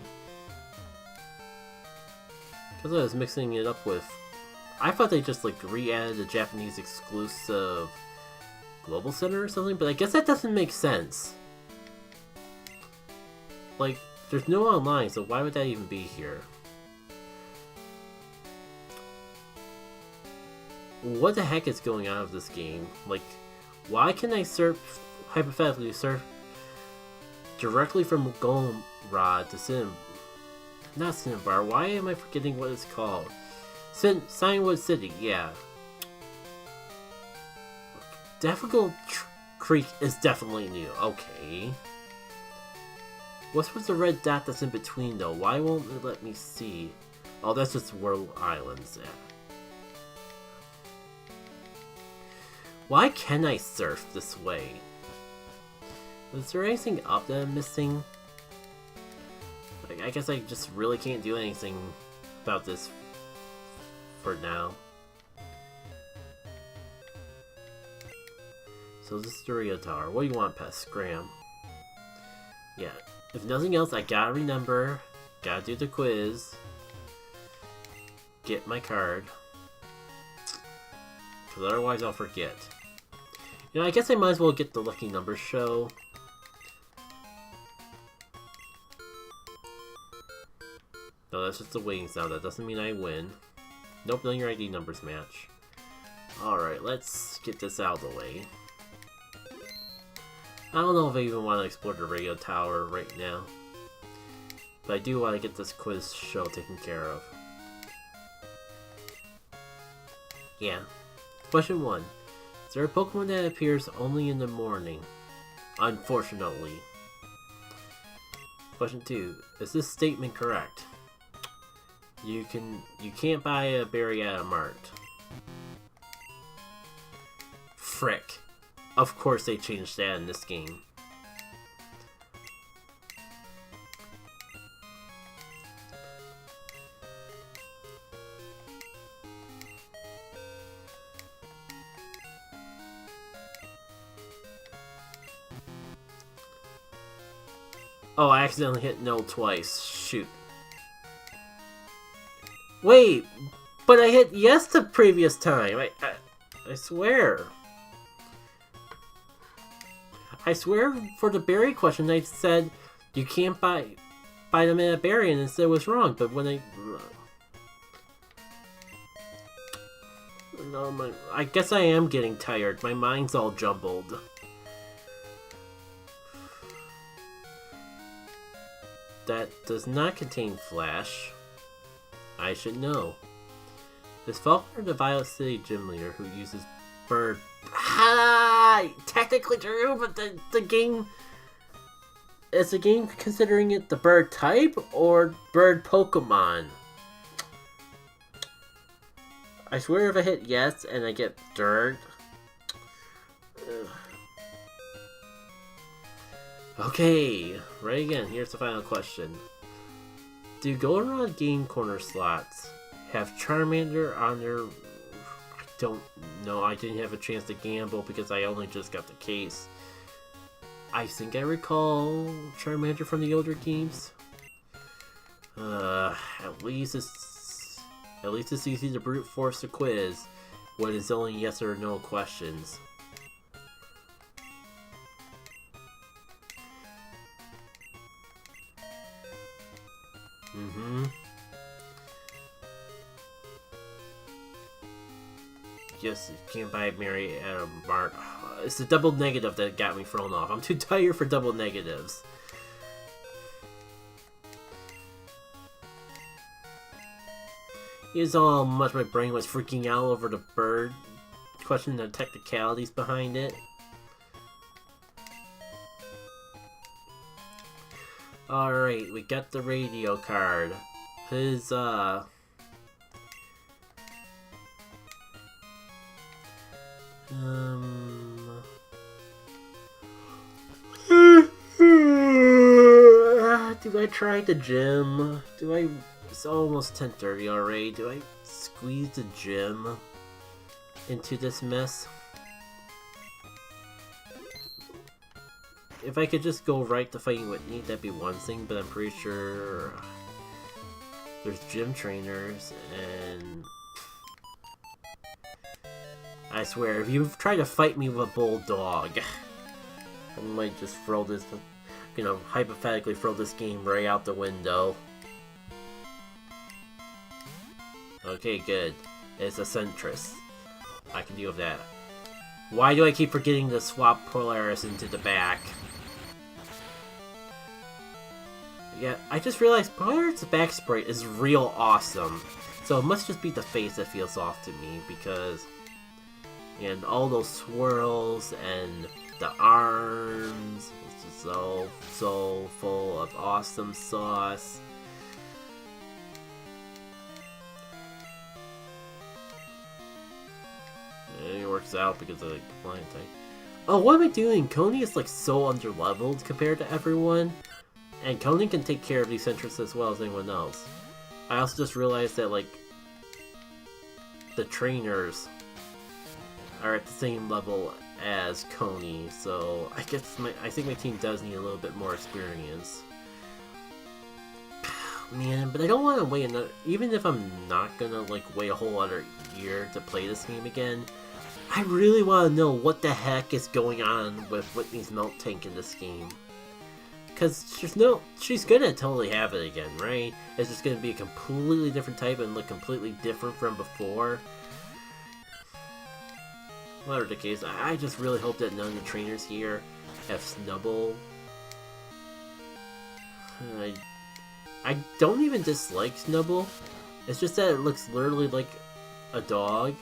Because I was mixing it up with... I thought they just, like, re-added the Japanese exclusive Global Center or something, but I guess that doesn't make sense. Like... There's no online, so why would that even be here? What the heck is going on with this game? Like, why can I surf, hypothetically surf directly from Goldenrod to not Cinnabar, why am I forgetting what it's called? Signwood City, yeah. Difficult Creek is definitely new, okay. What's with the red dot that's in between though? Why won't it let me see? Oh, that's just World Islands. Yeah. Why can I surf this way? Is there anything up that I'm missing? Like, I guess I just really can't do anything about this for now. So this is the radio tower. What do you want, Pest? Scram. Yeah. If nothing else, I gotta remember, gotta do the quiz, get my card, because otherwise I'll forget. You know, I guess I might as well get the lucky numbers show. No, that's just a waiting sound, that doesn't mean I win. Nope, none of your ID numbers match. Alright, let's get this out of the way. I don't know if I even want to explore the radio tower right now. But I do want to get this quiz show taken care of. Yeah. Question 1. Is there a Pokemon that appears only in the morning? Unfortunately. Question 2. Is this statement correct? You can't buy a berry at a mart. Frick. Of course they changed that in this game. Oh, I accidentally hit no twice. Shoot. Wait, but I hit yes the previous time. I swear. I swear for the berry question I said you can't buy them in a berry and instead it was wrong, but when I guess I am getting tired. My mind's all jumbled. That does not contain flash. I should know. Is Falconer the Violet City gym leader who uses bird... Ah, technically true, but the game... Is the game considering it the bird type or bird Pokemon? I swear if I hit yes and I get dirt... Ugh. Okay, right again, here's the final question. Do Goldenrod game corner slots have Charmander on their... I don't know, I didn't have a chance to gamble because I only just got the case. I think I recall Charmander from the older games. At least it's easy to brute force a quiz when it's only yes or no questions. Yes, you can't buy Mary at a mart. It's the double negative that got me thrown off. I'm too tired for double negatives. Here's how much my brain was freaking out over the bird. Questioning the technicalities behind it. Alright, we got the radio card. His, do I try the gym? It's almost 10:30 already. Do I squeeze the gym into this mess? If I could just go right to fighting Whitney, that'd be one thing, but I'm pretty sure there's gym trainers, and I swear, if you try to fight me with a bulldog, I might just throw this, hypothetically throw this game right out the window. Okay, good. It's a Centris. I can deal with that. Why do I keep forgetting to swap Polaris into the back? Yeah, I just realized Polaris' back sprite is real awesome. So it must just be the face that feels off to me, because... And all those swirls and the arms, it's just so full of awesome sauce. And it works out because of the blind type. Oh, what am I doing? Coney is like so underleveled compared to everyone. And Coney can take care of these Centris as well as anyone else. I also just realized that like the trainers are at the same level as Coney, so I think my team does need a little bit more experience. Man, but I don't want to wait another... Even if I'm not gonna like wait a whole other year to play this game again, I really want to know what the heck is going on with Whitney's Melt Tank in this game. Because she's gonna totally have it again, right? It's just gonna be a completely different type and look completely different from before. Whatever the case, I just really hope that none of the trainers here have Snubbull. I don't even dislike Snubbull. It's just that it looks literally like a dog.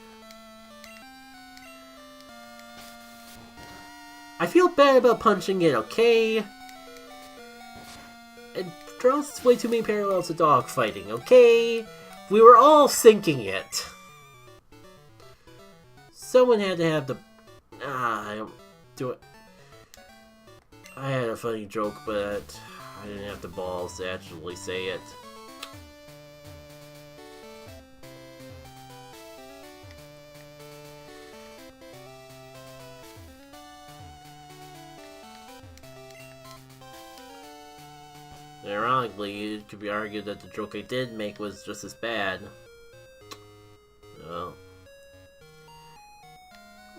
I feel bad about punching it, okay? It draws way too many parallels to dog fighting, okay? We were all thinking it. Someone had to have the... I don't do it. I had a funny joke, but I didn't have the balls to actually say it. Ironically, it could be argued that the joke I did make was just as bad. Well...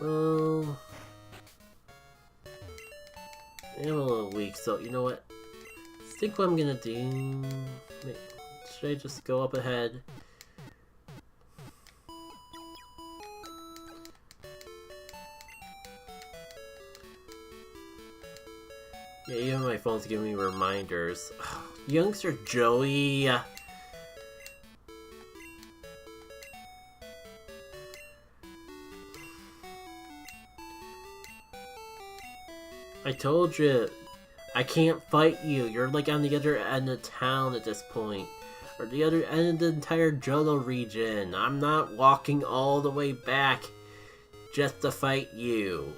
Well, I'm a little weak, so you know what? I think what I'm gonna do... Should I just go up ahead? Yeah, even my phone's giving me reminders. Youngster Joey! I told you, I can't fight you. You're like on the other end of town at this point. Or the other end of the entire Johto region. I'm not walking all the way back just to fight you.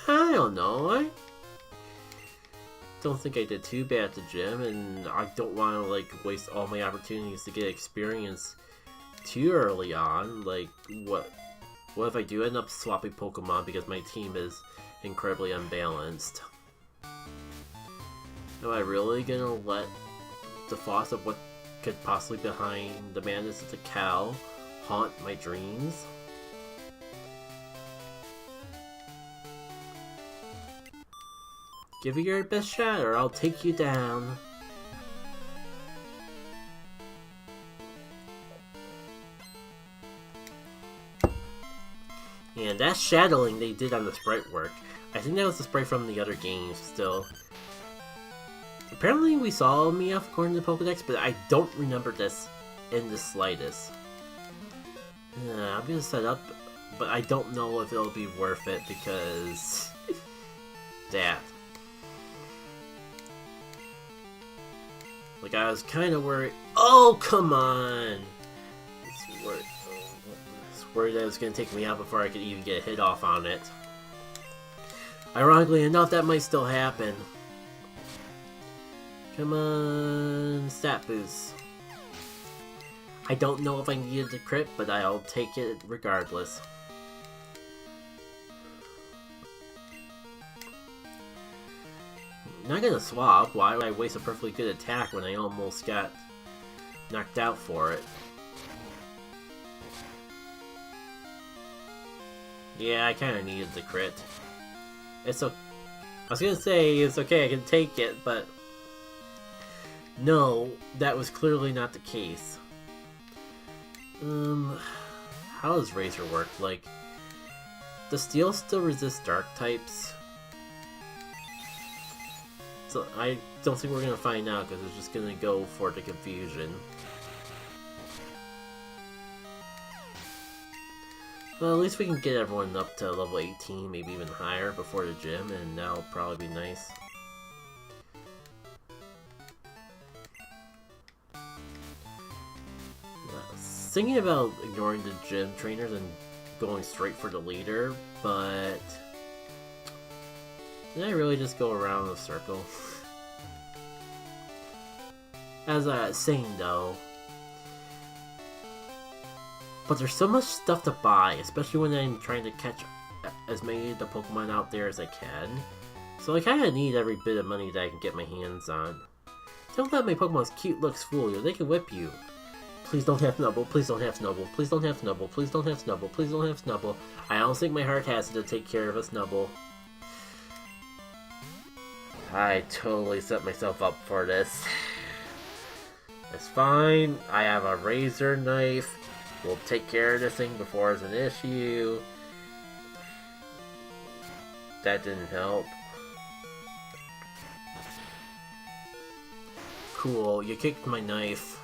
I don't know. I don't think I did too bad at the gym, and I don't want to like waste all my opportunities to get experience too early on. Like, what if I do end up swapping Pokemon because my team is incredibly unbalanced? Am I really gonna let the thoughts of what could possibly be behind the madness of the cow haunt my dreams? Give it your best shot or I'll take you down. And that shadowing they did on the sprite work. I think that was the sprite from the other games still. Apparently we saw Meowth according to the Pokedex, but I don't remember this in the slightest. I'm gonna set up, but I don't know if it'll be worth it because... that. Like, I was kind of worried. Oh, come on! It's worried that it was going to take me out before I could even get a hit off on it. Ironically enough, that might still happen. Come on, stat boost. I don't know if I needed the crit, but I'll take it regardless. Not gonna swap. Why would I waste a perfectly good attack when I almost got knocked out for it? Yeah, I kinda needed the crit. It's okay. I was gonna say it's okay, I can take it, but no, that was clearly not the case. How does Razor work? Like, does Steel still resist Dark types? So I don't think we're gonna find out because it's just gonna go for the confusion. Well, at least we can get everyone up to level 18, maybe even higher before the gym, and that'll probably be nice. Thinking about ignoring the gym trainers and going straight for the leader, but did I really just go around in a circle? As I was saying though, but there's so much stuff to buy, especially when I'm trying to catch as many of the Pokemon out there as I can. So I kinda need every bit of money that I can get my hands on. Don't let my Pokemon's cute looks fool you, they can whip you. Please don't have Snubble, please don't have Snubble, please don't have Snubble, please don't have Snubble, please don't have Snubble. I don't think my heart has it to take care of a Snubble. I totally set myself up for this. It's fine, I have a razor knife. We'll take care of this thing before it's an issue. That didn't help. Cool, you kicked my knife.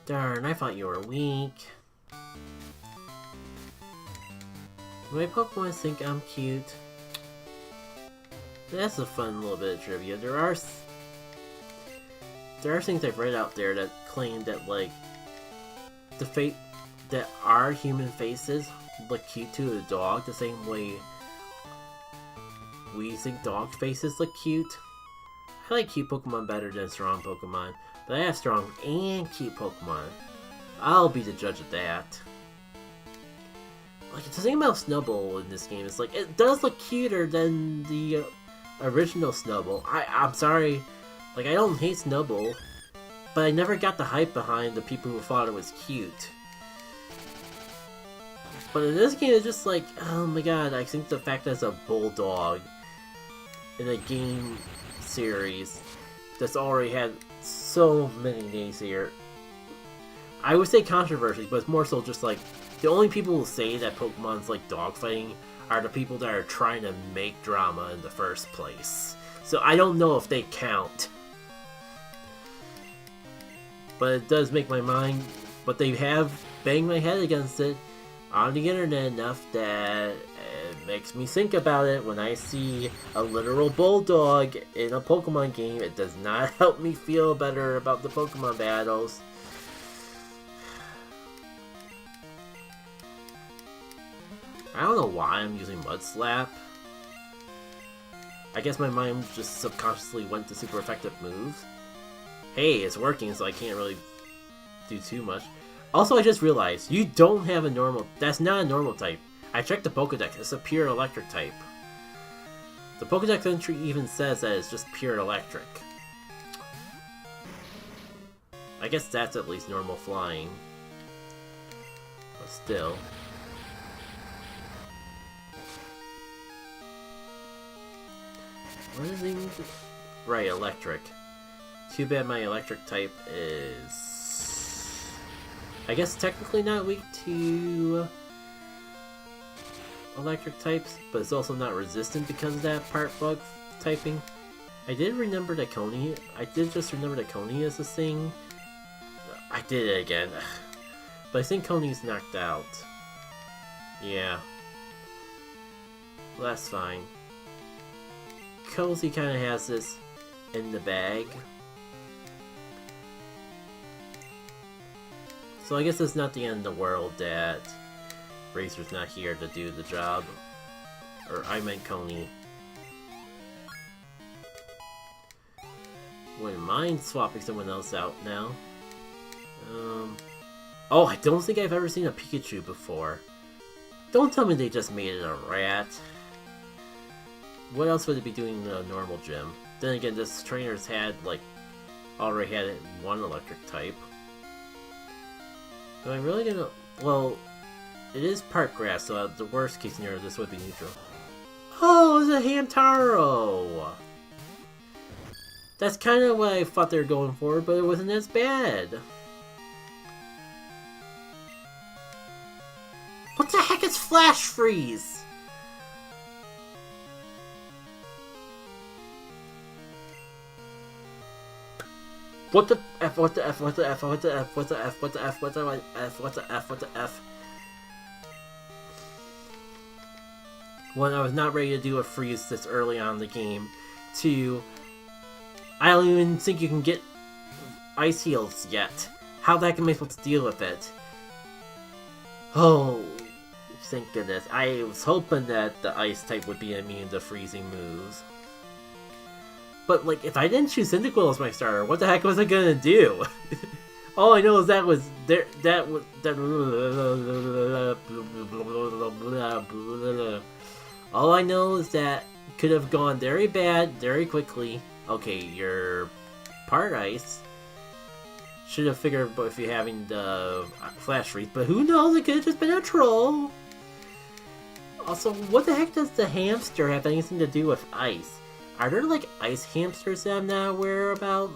Darn, I thought you were weak. My Pokemon think I'm cute. That's a fun little bit of trivia. There are things I've read out there that claim that, like, that our human faces look cute to a dog the same way we think dog faces look cute. I like cute Pokemon better than strong Pokemon. But I have strong and cute Pokemon. I'll be the judge of that. Like, the thing about Snubble in this game is, like, it does look cuter than the original Snubble. I'm sorry, like, I don't hate Snubble, but I never got the hype behind the people who thought it was cute. But in this game, it's just like, oh my god, I think the fact that it's a bulldog in a game series that's already had so many days here. I would say controversies, but it's more so just like the only people who say that Pokemon's like dogfighting are the people that are trying to make drama in the first place. So I don't know if they count. But it does make my mind... But they have banged my head against it on the internet enough that it makes me think about it when I see a literal bulldog in a Pokemon game. It does not help me feel better about the Pokemon battles. I don't know why I'm using Mud Slap. I guess my mind just subconsciously went to super effective moves. Hey, it's working, so I can't really do too much. Also, I just realized, you don't have a normal... That's not a normal type. I checked the Pokedex, it's a pure electric type. The Pokedex entry even says that it's just pure electric. I guess that's at least normal flying. But still... What is it? Right, electric. Too bad my electric type is... I guess technically not weak to electric types, but it's also not resistant because of that part bug typing. I did remember that Coney... I did just remember that Coney is a thing. I did it again. But I think Coney's knocked out. Yeah. Well, that's fine. Cozy kind of has this in the bag. So I guess it's not the end of the world that Razor's not here to do the job. Or I meant Coney. Wouldn't mind swapping someone else out now. Oh, I don't think I've ever seen a Pikachu before. Don't tell me they just made it a rat. What else would it be doing in a normal gym? Then again, this trainer's had, like, already had one electric type. Am I really gonna... Well, it is part grass, so the worst case scenario, this would be neutral. Oh, it's a Hamtaro! That's kind of what I thought they were going for, but it wasn't as bad. What the heck is Flash Freeze? What the F, what the F, what the F, what the F, what the F, what the F, what the F, what the F, what the F. One, I was not ready to do a freeze this early on in the game. Two, I don't even think you can get Ice Heals yet. How the heck am I supposed to deal with it? Oh, thank goodness. I was hoping that the Ice type would be immune to freezing moves. But, like, if I didn't choose Cyndaquil as my starter, what the heck was I gonna do? All I know is that was... All I know is that could have gone very bad, very quickly. Okay, you're part Ice. Should have figured if you're having the Flash Freeze, but who knows, it could have just been a troll. Also, what the heck does the hamster have anything to do with Ice? Are there, like, ice hamsters that I'm not aware about?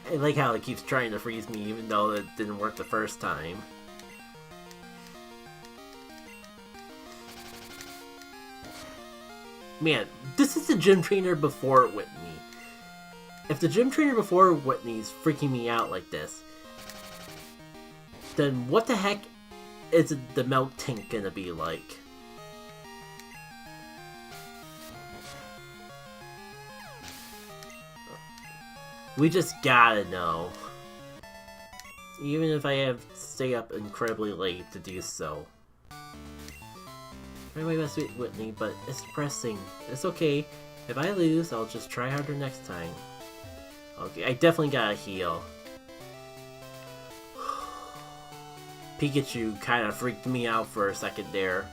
I like how it keeps trying to freeze me even though it didn't work the first time. Man, this is the gym trainer before Whitney. If the gym trainer before Whitney's freaking me out like this, then what the heck is the Melt Tank gonna be like? We just gotta know. Even if I have to stay up incredibly late to do so. Try my best with Whitney, but it's depressing. It's okay. If I lose, I'll just try harder next time. Okay, I definitely gotta heal. Pikachu kind of freaked me out for a second there.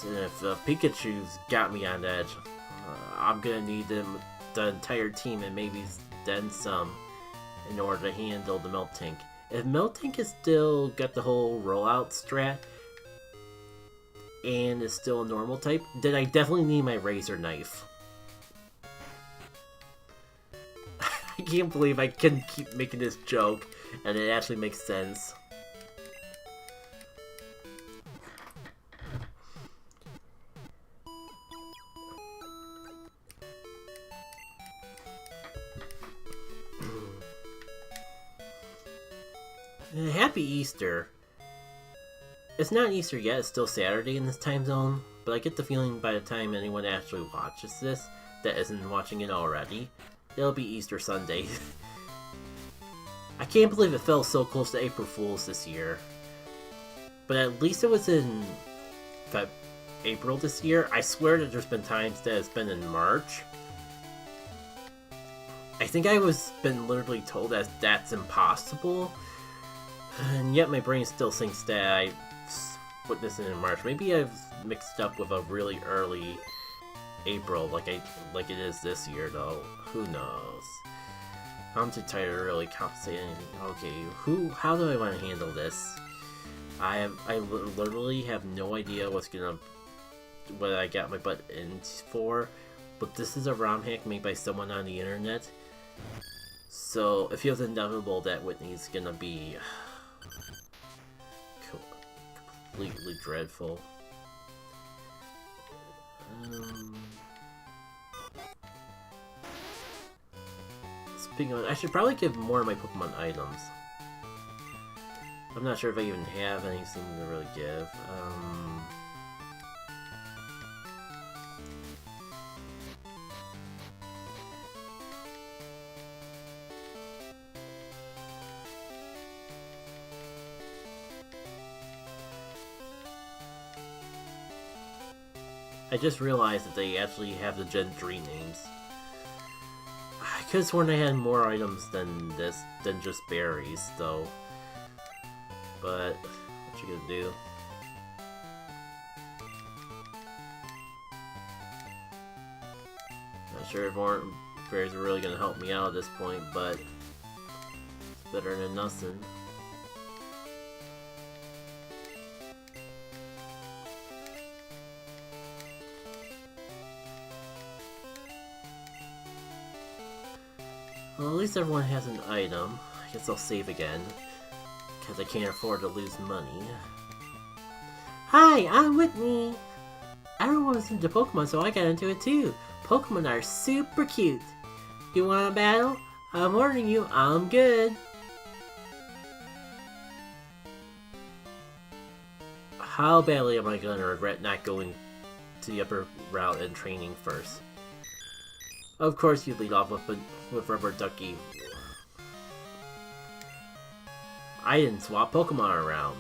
And if Pikachu's got me on edge, I'm gonna need them. The entire team and maybe then some in order to handle the Melt Tank. If Melt Tank has still got the whole rollout strat, and is still a normal type, then I definitely need my razor knife. I can't believe I can keep making this joke, and it actually makes sense. Happy Easter. It's not Easter yet, it's still Saturday in this time zone, but I get the feeling by the time anyone actually watches this that isn't watching it already, it'll be Easter Sunday. I can't believe it fell so close to April Fool's this year. But at least it was in April this year. I swear that there's been times that it's been in March. I think I was been literally told that that's impossible. And yet my brain still thinks that I witnessed it in March. Maybe I've mixed up with a really early April, like it is this year, though. Who knows? I'm too tired to really compensate anything. Okay, how do I want to handle this? I literally have no idea what I got my butt in for, but this is a ROM hack made by someone on the internet, so it feels inevitable that Whitney's gonna be completely dreadful. Speaking of, I should probably give more of my Pokemon items. I'm not sure if I even have anything to really give. I just realized that they actually have the Gen 3 names. I could have sworn I had more items than just berries, though. But, what you gonna do? Not sure if more berries are really gonna help me out at this point, but it's better than nothing. Well, at least everyone has an item. I guess I'll save again, because I can't afford to lose money. Hi, I'm Whitney! Everyone was into Pokemon, so I got into it too. Pokemon are super cute. You want a battle? I'm warning you, I'm good. How badly am I gonna regret not going to the upper route and training first? Of course you lead off with Rubber Ducky. I didn't swap Pokemon around.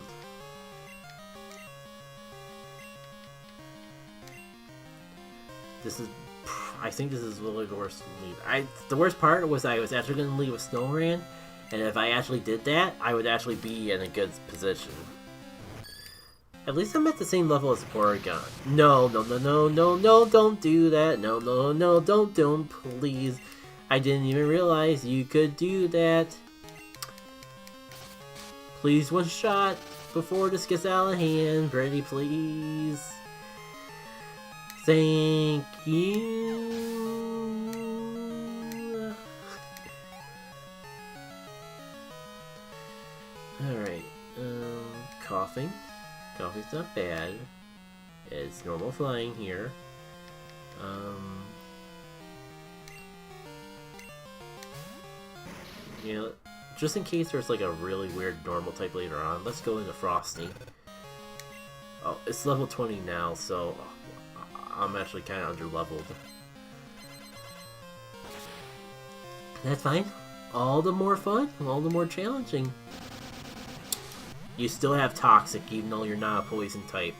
I think this is literally the worst lead. The worst part was I was actually going to lead with Snowran, and if I actually did that, I would actually be in a good position. At least I'm at the same level as Oregon. No, don't do that. No, don't, please. I didn't even realize you could do that. Please, one shot before this gets out of hand. Ready, please. Thank you. Alright, coughing. Coughing's not bad. It's normal flying here. You know, just in case there's like a really weird normal type later on, let's go into Frosty. Oh, it's level 20 now, so I'm actually kind of under-leveled. That's fine. All the more fun, all the more challenging. You still have Toxic, even though you're not a poison type.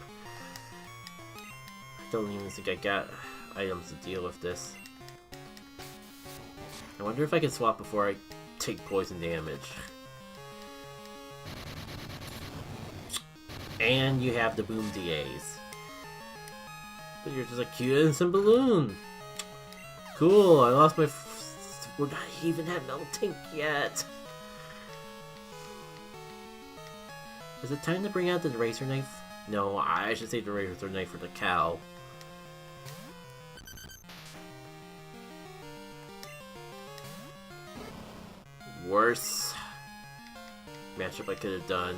I don't even think I got items to deal with this. I wonder if I can swap before I take poison damage. And you have the Boom DAs. But you're just a cute innocent balloon. Cool, I lost my... We're not even at Meltink yet. Is it time to bring out the razor knife? No, I should save the razor knife for the cow. Worse matchup I could have done.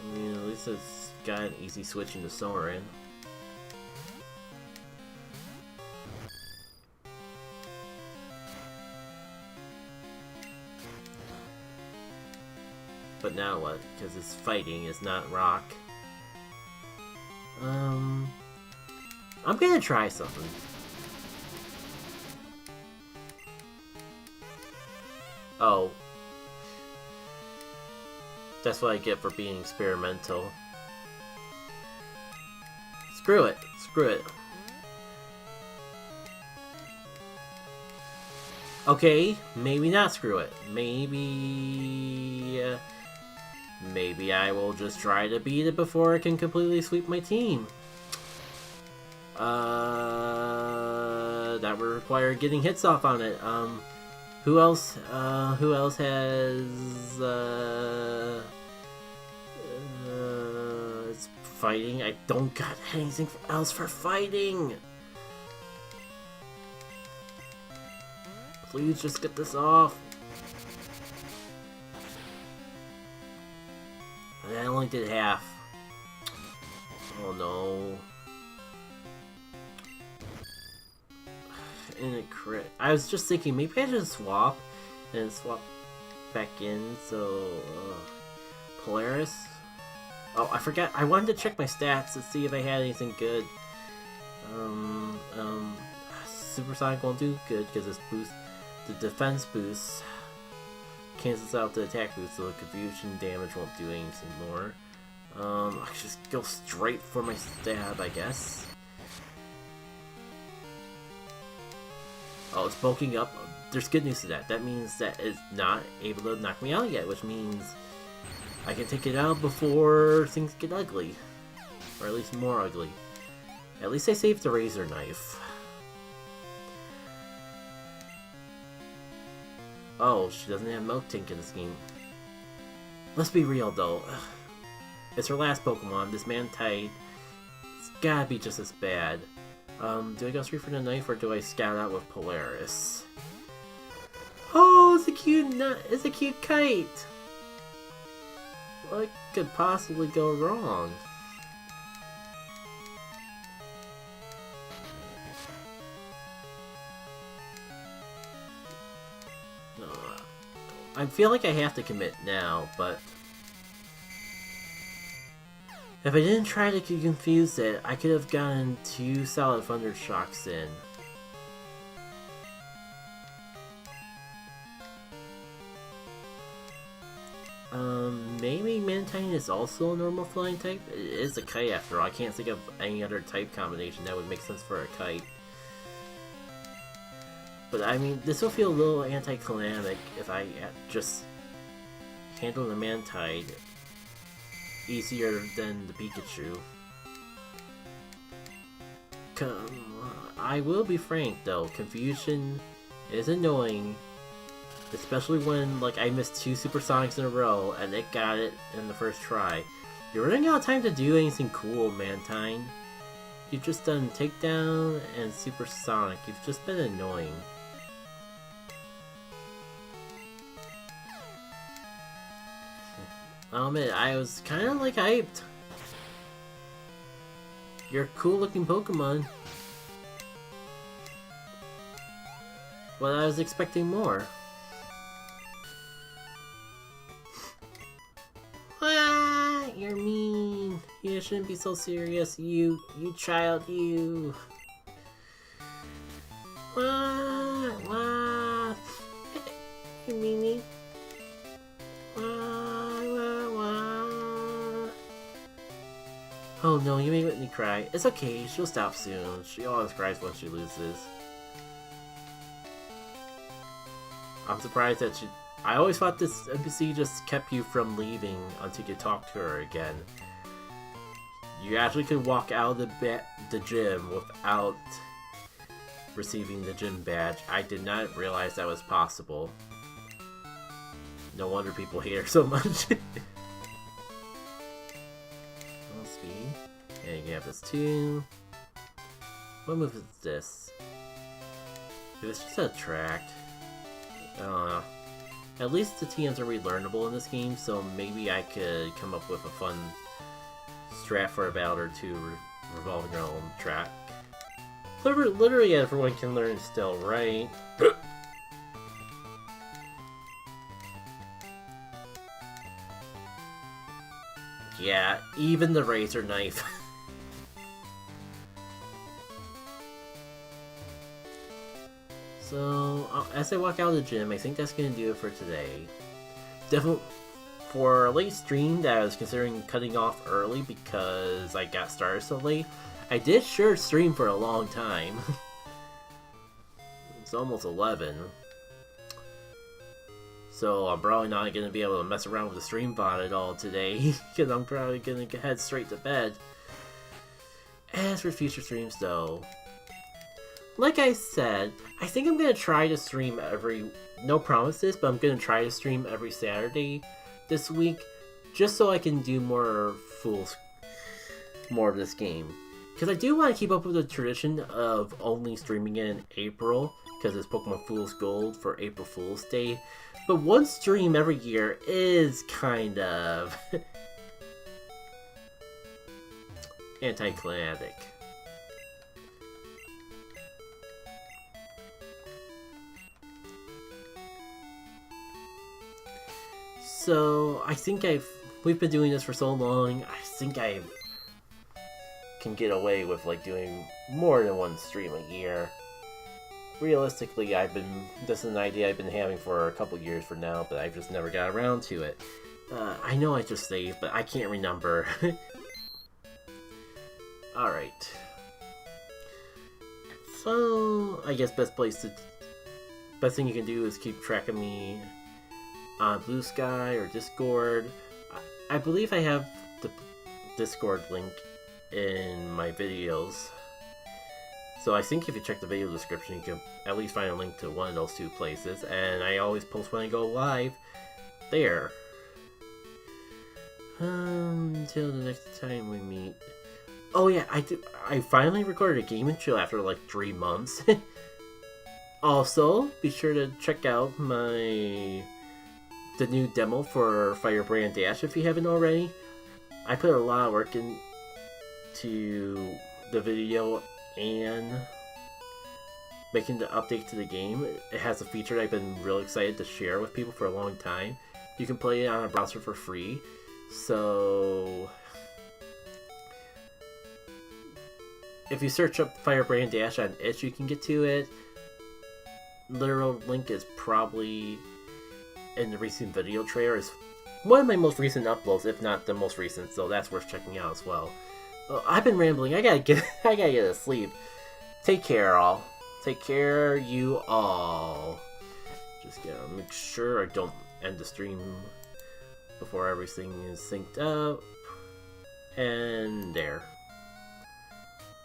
I mean, at least it's got an easy switch into Soren. But now what? Because it's fighting, it's not rock. I'm gonna try something. Oh. That's what I get for being experimental. Screw it. Screw it. Okay, maybe not screw it. Maybe I will just try to beat it before I can completely sweep my team. That would require getting hits off on it. Who else has, it's fighting? I don't got anything else for fighting! Please just get this off. And I only did half. Oh no. And a crit. I was just thinking maybe I should swap and swap back in. So Polaris. Oh, I forgot. I wanted to check my stats to see if I had anything good. Supersonic won't do good because this boost, the defense boost, cancels out the attack boost, so the confusion damage won't do anything more. I should just go straight for my stab, I guess. Oh, it's bulking up. There's good news to that. That means that it's not able to knock me out yet, which means I can take it out before things get ugly. Or at least more ugly. At least I saved the razor knife. Oh, she doesn't have Milk Tank in this game. Let's be real though. It's her last Pokemon. This Mantine, it's gotta be just as bad. Do I go straight for the knife or do I scout out with Polaris? Oh, it's a cute it's a cute kite! What could possibly go wrong? I feel like I have to commit now, but if I didn't try to confuse it, I could have gotten 2 solid Thunder Shocks in. Maybe Mantine is also a normal flying type? It is a kite after all. I can't think of any other type combination that would make sense for a kite. But I mean, this will feel a little anticlimactic if I just handle the Mantine easier than the Pikachu. I will be frank though, confusion is annoying, especially when like I missed 2 Supersonics in a row and it got it in the first try. You're running out of time to do anything cool, Mantine. You've just done Takedown and Supersonic. You've just been annoying. I'll admit, I was kind of like hyped. You're a cool looking Pokemon. But I was expecting more. Ah, you're mean. You shouldn't be so serious. You child, you. Wah. You meanie. Oh no, you made Whitney cry. It's okay, she'll stop soon. She always cries when she loses. I'm surprised that I always thought this NPC just kept you from leaving until you could talk to her again. You actually could walk out of the gym without receiving the gym badge. I did not realize that was possible. No wonder people hate her so much. And you can have this too. What move is this? If it's just a attract, I don't know. At least the TMs are relearnable in this game, so maybe I could come up with a fun strat for a battle or two revolving around track. Literally everyone can learn still, right? Yeah, even the razor knife. So, as I walk out of the gym, I think that's going to do it for today. Definitely, for a late stream that I was considering cutting off early because I got started so late, I did sure stream for a long time. It's almost 11. So I'm probably not going to be able to mess around with the stream bot at all today, because I'm probably going to head straight to bed. As for future streams though, like I said, I think I'm going to try to stream no promises, but I'm going to try to stream every Saturday this week, just so I can do more of this game. Because I do want to keep up with the tradition of only streaming it in April, because it's Pokemon Fool's Gold for April Fool's Day. But one stream every year is kind of anticlimactic. So I think we've been doing this for so long, I think I can get away with like doing more than one stream a year. Realistically, this is an idea I've been having for a couple years for now, but I've just never got around to it. I know I just saved, but I can't remember. Alright. So, I guess best thing you can do is keep track of me on Blue Sky or Discord. I believe I have the Discord link in my videos. So I think if you check the video description, you can at least find a link to one of those two places. And I always post when I go live there. Until the next time we meet. Oh yeah, I finally recorded a gaming show after like 3 months. Also, be sure to check out the new demo for Firebrand Dash if you haven't already. I put a lot of work into the video and making the update to the game. It has a feature that I've been really excited to share with people for a long time. You can play it on a browser for free. So if you search up Firebrand Dash on itch, you can get to it. Literal link is probably in the recent video trailer. Is one of my most recent uploads, if not the most recent, so that's worth checking out as well. I've been rambling. I gotta get to sleep. Take care, all. Take care, you all. Just gotta make sure I don't end the stream before everything is synced up. And there.